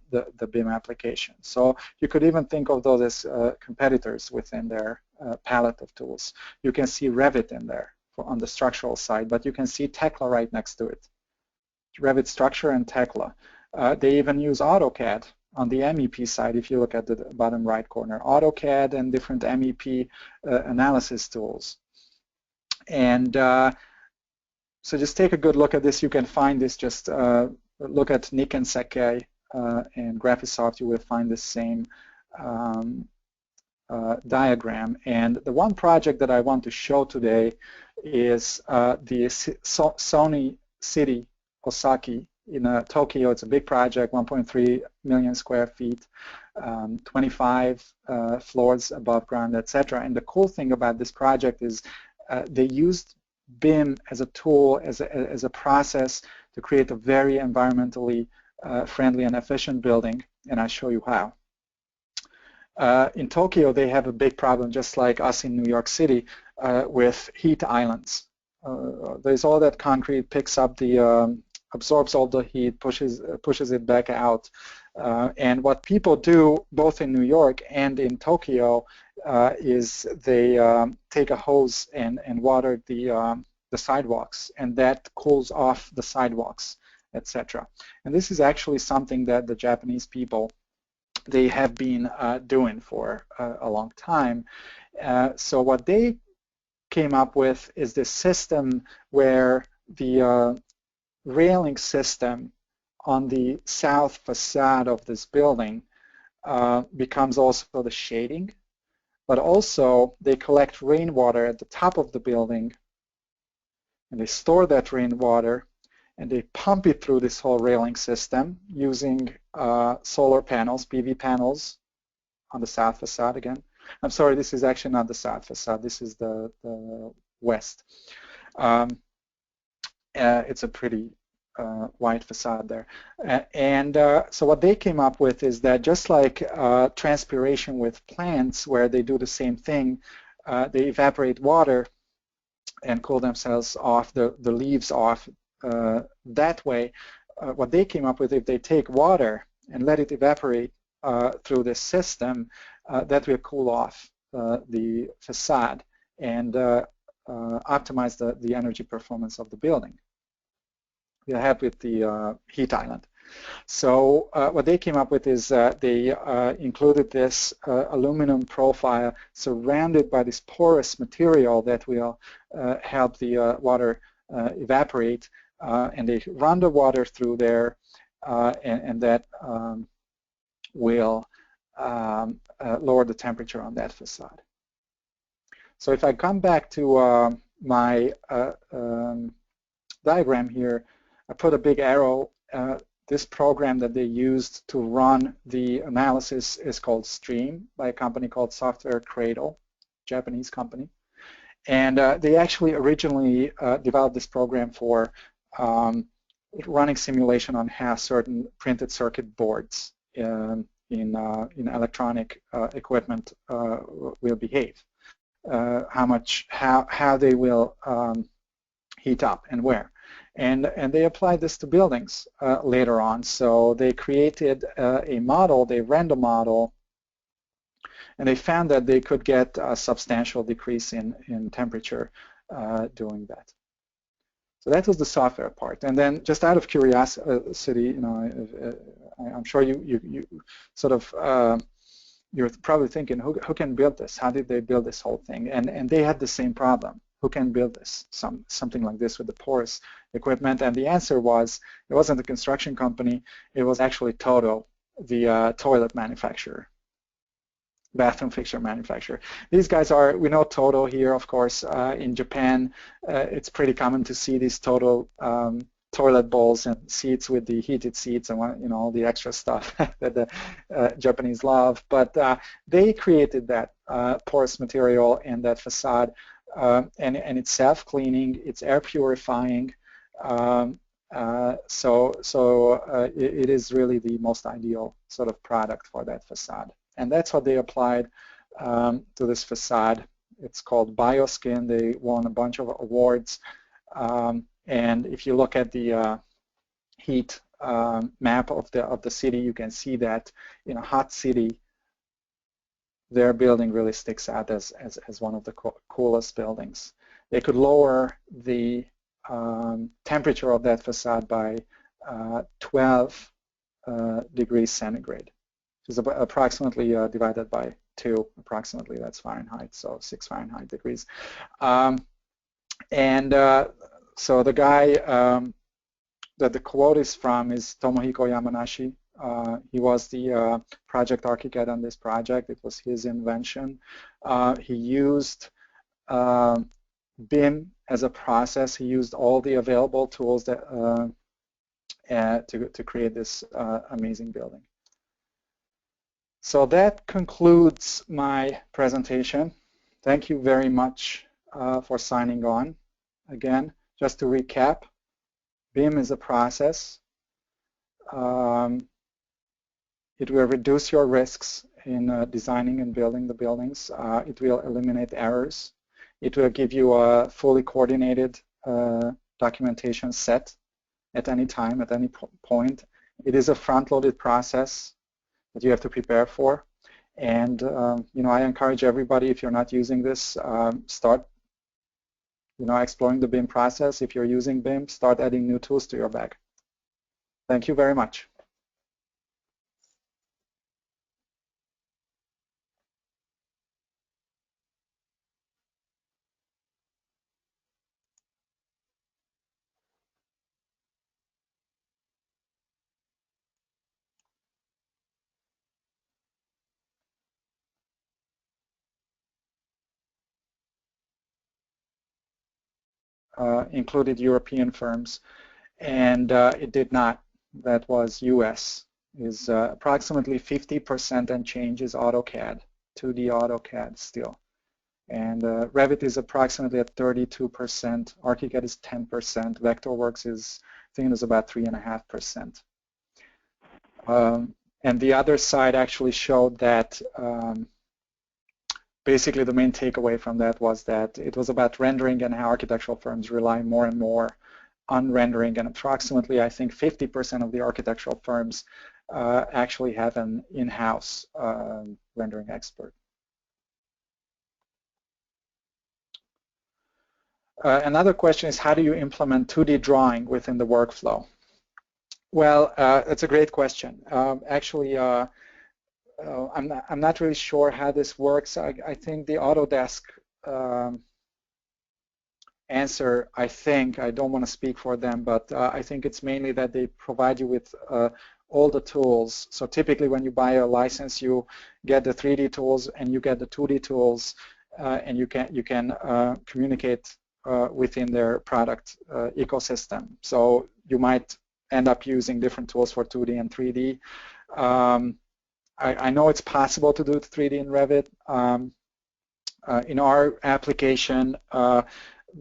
BIM application. So you could even think of those as competitors within their palette of tools. You can see Revit in there on the structural side, but you can see Tekla right next to it. Revit Structure and Tekla. They even use AutoCAD on the MEP side if you look at the bottom right corner. AutoCAD and different MEP analysis tools. And so just take a good look at this. You can find this, just look at Nick and Seke and Graphisoft. You will find the same diagram. And the one project that I want to show today is the Sony City Osaki in Tokyo. It's a big project, 1.3 million square feet, 25 floors above ground, etc. And the cool thing about this project is they used BIM as a tool, as a process to create a very environmentally friendly and efficient building, and I'll show you how. In Tokyo, they have a big problem, just like us in New York City, with heat islands. There's all that concrete, picks up the, absorbs all the heat, pushes it back out. And what people do, both in New York and in Tokyo, is they take a hose and water the sidewalks, and that cools off the sidewalks, etc. And this is actually something that the Japanese people, they have been doing for a long time. So what they came up with is this system where the railing system on the south facade of this building becomes also the shading, but also they collect rainwater at the top of the building, and they store that rainwater, and they pump it through this whole railing system using solar panels, PV panels on the south facade again. I'm sorry, this is actually not the south facade, this is the west. It's a pretty white facade there. So what they came up with is that just like transpiration with plants, where they do the same thing, they evaporate water and cool themselves off, the leaves off that way. What they came up with, if they take water and let it evaporate through this system, that will cool off the facade and optimize the energy performance of the building. We'll help with the heat island. So what they came up with is they included this aluminum profile surrounded by this porous material that will help the water evaporate, and they run the water through there, and that will lower the temperature on that facade. So if I come back to my diagram here, I put a big arrow. This program that they used to run the analysis is called Stream by a company called Software Cradle, Japanese company. And they actually originally developed this program for running simulation on how certain printed circuit boards in electronic equipment will behave, how they will heat up and where. And they applied this to buildings later on. So they created a model, they ran the model, and they found that they could get a substantial decrease in temperature doing that. So that was the software part. And then, just out of curiosity, you know, I'm sure you sort of you're probably thinking, who can build this? How did they build this whole thing? And they had the same problem. Who can build this? Something like this with the porous equipment? And the answer was, it wasn't a construction company. It was actually Toto, the toilet manufacturer. bathroom fixture manufacturer. These guys are, we know Toto here, of course. In Japan, it's pretty common to see these Toto toilet bowls and seats with the heated seats and all the extra stuff that the Japanese love. But they created that porous material and that facade, and it's self-cleaning, it's air purifying. It is really the most ideal sort of product for that facade. And that's what they applied to this facade. It's called BioSkin. They won a bunch of awards. And if you look at the heat map of the city, you can see that in a hot city, their building really sticks out as one of the coolest buildings. They could lower the temperature of that facade by 12 degrees centigrade, which is approximately divided by 2, approximately, that's Fahrenheit, so 6 Fahrenheit degrees. So the guy that the quote is from is Tomohiko Yamanashi. He was the project architect on this project. It was his invention. He used BIM as a process. He used all the available tools that to create this amazing building. So that concludes my presentation. Thank you very much for signing on. Again, just to recap, BIM is a process. It will reduce your risks in designing and building the buildings. It will eliminate errors. It will give you a fully coordinated documentation set at any time, at any point. It is a front-loaded process that you have to prepare for. And I encourage everybody, if you're not using this, start exploring the BIM process. If you're using BIM, start adding new tools to your bag. Thank you very much. Included European firms, and it did not. That was US. Is approximately 50% and change is AutoCAD, 2D AutoCAD still. And Revit is approximately at 32%, ArchiCAD is 10%, Vectorworks is, I think it is about 3.5%. And the other side actually showed that basically the main takeaway from that was that it was about rendering and how architectural firms rely more and more on rendering, and approximately, I think, 50% of the architectural firms actually have an in-house rendering expert. Another question is, how do you implement 2D drawing within the workflow? Well, it's a great question. Actually, I'm not really sure how this works. I think the Autodesk answer, I don't want to speak for them, but I think it's mainly that they provide you with all the tools. So typically when you buy a license, you get the 3D tools and you get the 2D tools, and you can communicate within their product ecosystem. So you might end up using different tools for 2D and 3D. I know it's possible to do 3D in Revit. In our application,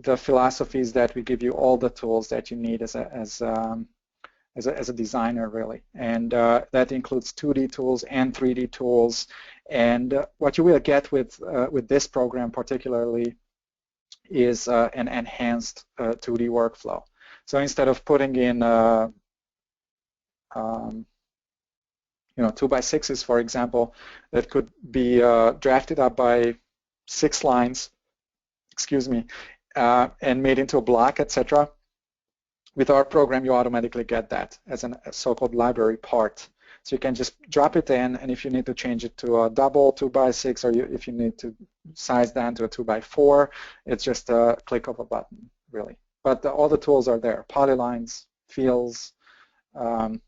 the philosophy is that we give you all the tools that you need as a designer, really, and that includes 2D tools and 3D tools. And what you will get with this program particularly is an enhanced 2D workflow. So instead of putting in 2x6s, for example, that could be drafted up by 6 lines, and made into a block, etc. With our program, you automatically get that as a so-called library part. So you can just drop it in, and if you need to change it to a double 2x6, or if you need to size down to a 2x4, it's just a click of a button, really. But all the tools are there: polylines, fields, and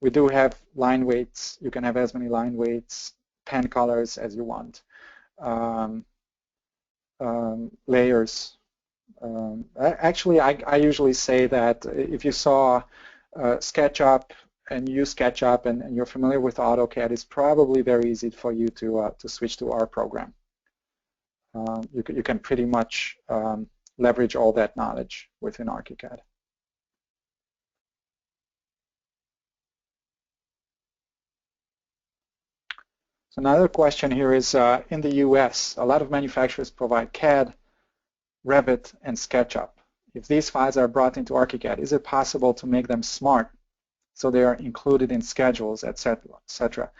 we do have line weights. You can have as many line weights pen colors as you want, layers. Actually, I usually say that if you saw SketchUp and you use SketchUp and you're familiar with AutoCAD, it's probably very easy for you to switch to our program. You can pretty much leverage all that knowledge within ArchiCAD. So another question here is, in the US, a lot of manufacturers provide CAD, Revit, and SketchUp. If these files are brought into ArchiCAD, is it possible to make them smart so they are included in schedules, etc., etc.?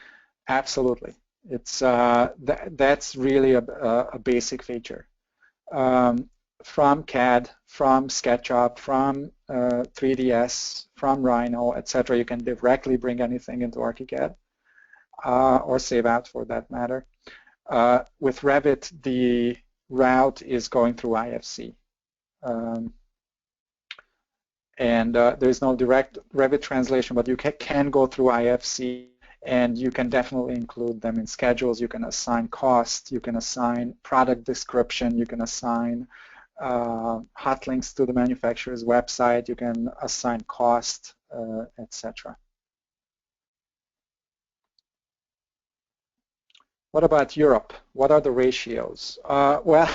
Absolutely. It's that's really a basic feature. From CAD, from SketchUp, from 3ds, from Rhino, etc., you can directly bring anything into ArchiCAD. Or save out for that matter. With Revit, the route is going through IFC. And there's no direct Revit translation, but you can go through IFC, and you can definitely include them in schedules. You can assign cost, you can assign product description, you can assign hot links to the manufacturer's website, you can assign cost, etc. What about Europe? What are the ratios? Well,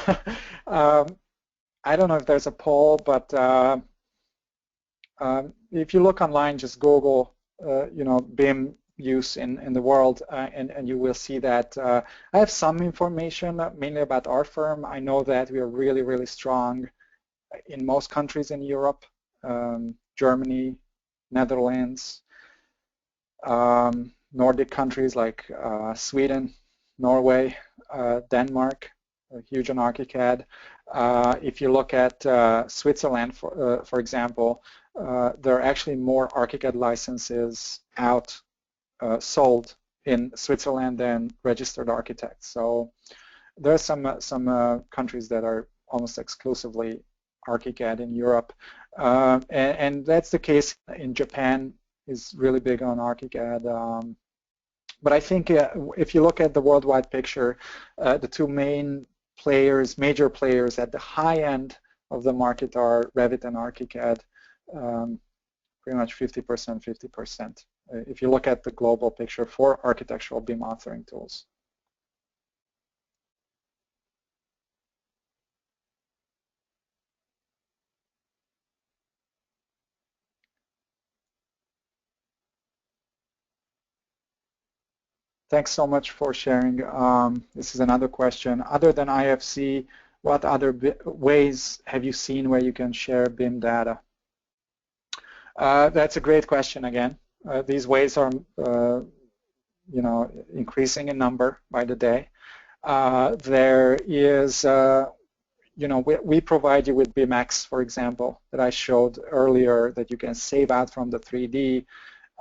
I don't know if there's a poll, but if you look online, just Google, BIM use in the world, and you will see that I have some information, mainly about our firm. I know that we are really, really strong in most countries in Europe, Germany, Netherlands, Nordic countries like Sweden, Norway, Denmark, huge on ArchiCAD. If you look at Switzerland, for example, there are actually more ArchiCAD licenses out sold in Switzerland than registered architects. So there are some countries that are almost exclusively ArchiCAD in Europe, and that's the case in Japan. Is really big on ArchiCAD. But I think if you look at the worldwide picture, the two main players, major players at the high end of the market are Revit and ArchiCAD, pretty much 50%, 50%. If you look at the global picture for architectural BIM authoring tools. Thanks so much for sharing. This is another question. Other than IFC, what other ways have you seen where you can share BIM data? That's a great question again. These ways are, increasing in number by the day. There is, we provide you with BIMX, for example, that I showed earlier, that you can save out from the 3D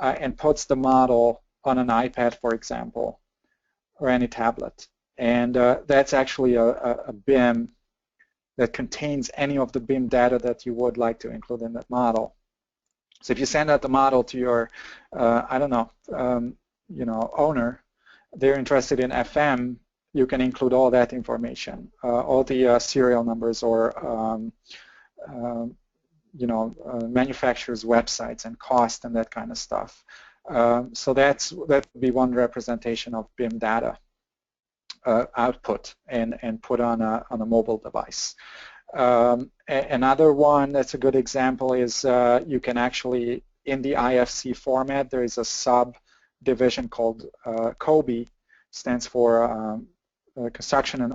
and puts the model on an iPad, for example, or any tablet. And that's actually a BIM that contains any of the BIM data that you would like to include in that model. So if you send out the model to your, owner, they're interested in FM, you can include all that information, all the serial numbers or, manufacturers' websites and cost and that kind of stuff. So that would be one representation of BIM data output and put on a mobile device. Another one that's a good example is you can actually, in the IFC format, there is a subdivision called COBE, stands for Construction and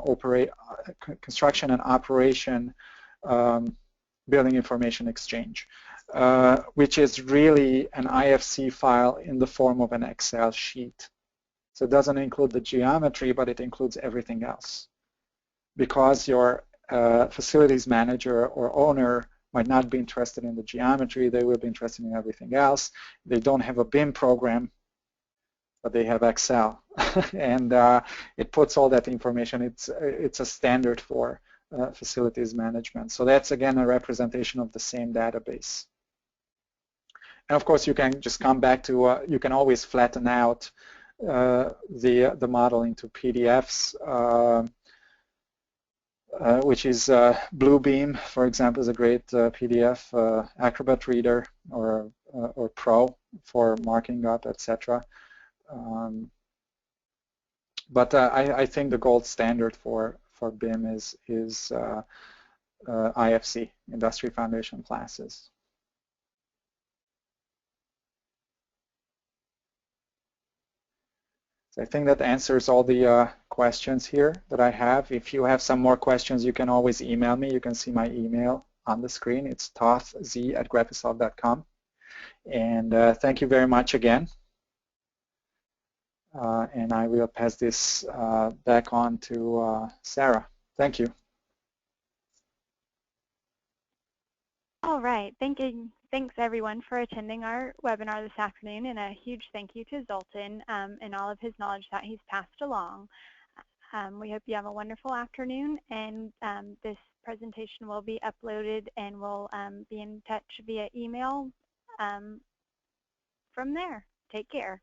Operation Building Information Exchange. Which is really an IFC file in the form of an Excel sheet. So it doesn't include the geometry, but it includes everything else. Because your facilities manager or owner might not be interested in the geometry, they will be interested in everything else. They don't have a BIM program, but they have Excel. And it puts all that information. It's a standard for facilities management. So that's, again, a representation of the same database. And of course, you can just come back to, you can always flatten out the model into PDFs, which is Bluebeam, for example, is a great PDF, Acrobat Reader or Pro for marking up, etc. But I think the gold standard for BIM is IFC, Industry Foundation Classes. So I think that answers all the questions here that I have. If you have some more questions, you can always email me. You can see my email on the screen. It's tothz@graphisoft.com. And thank you very much again. And I will pass this back on to Sarah. Thank you. All right. Thanks everyone for attending our webinar this afternoon, and a huge thank you to Zoltan and all of his knowledge that he's passed along. We hope you have a wonderful afternoon, and this presentation will be uploaded and we'll be in touch via email from there. Take care.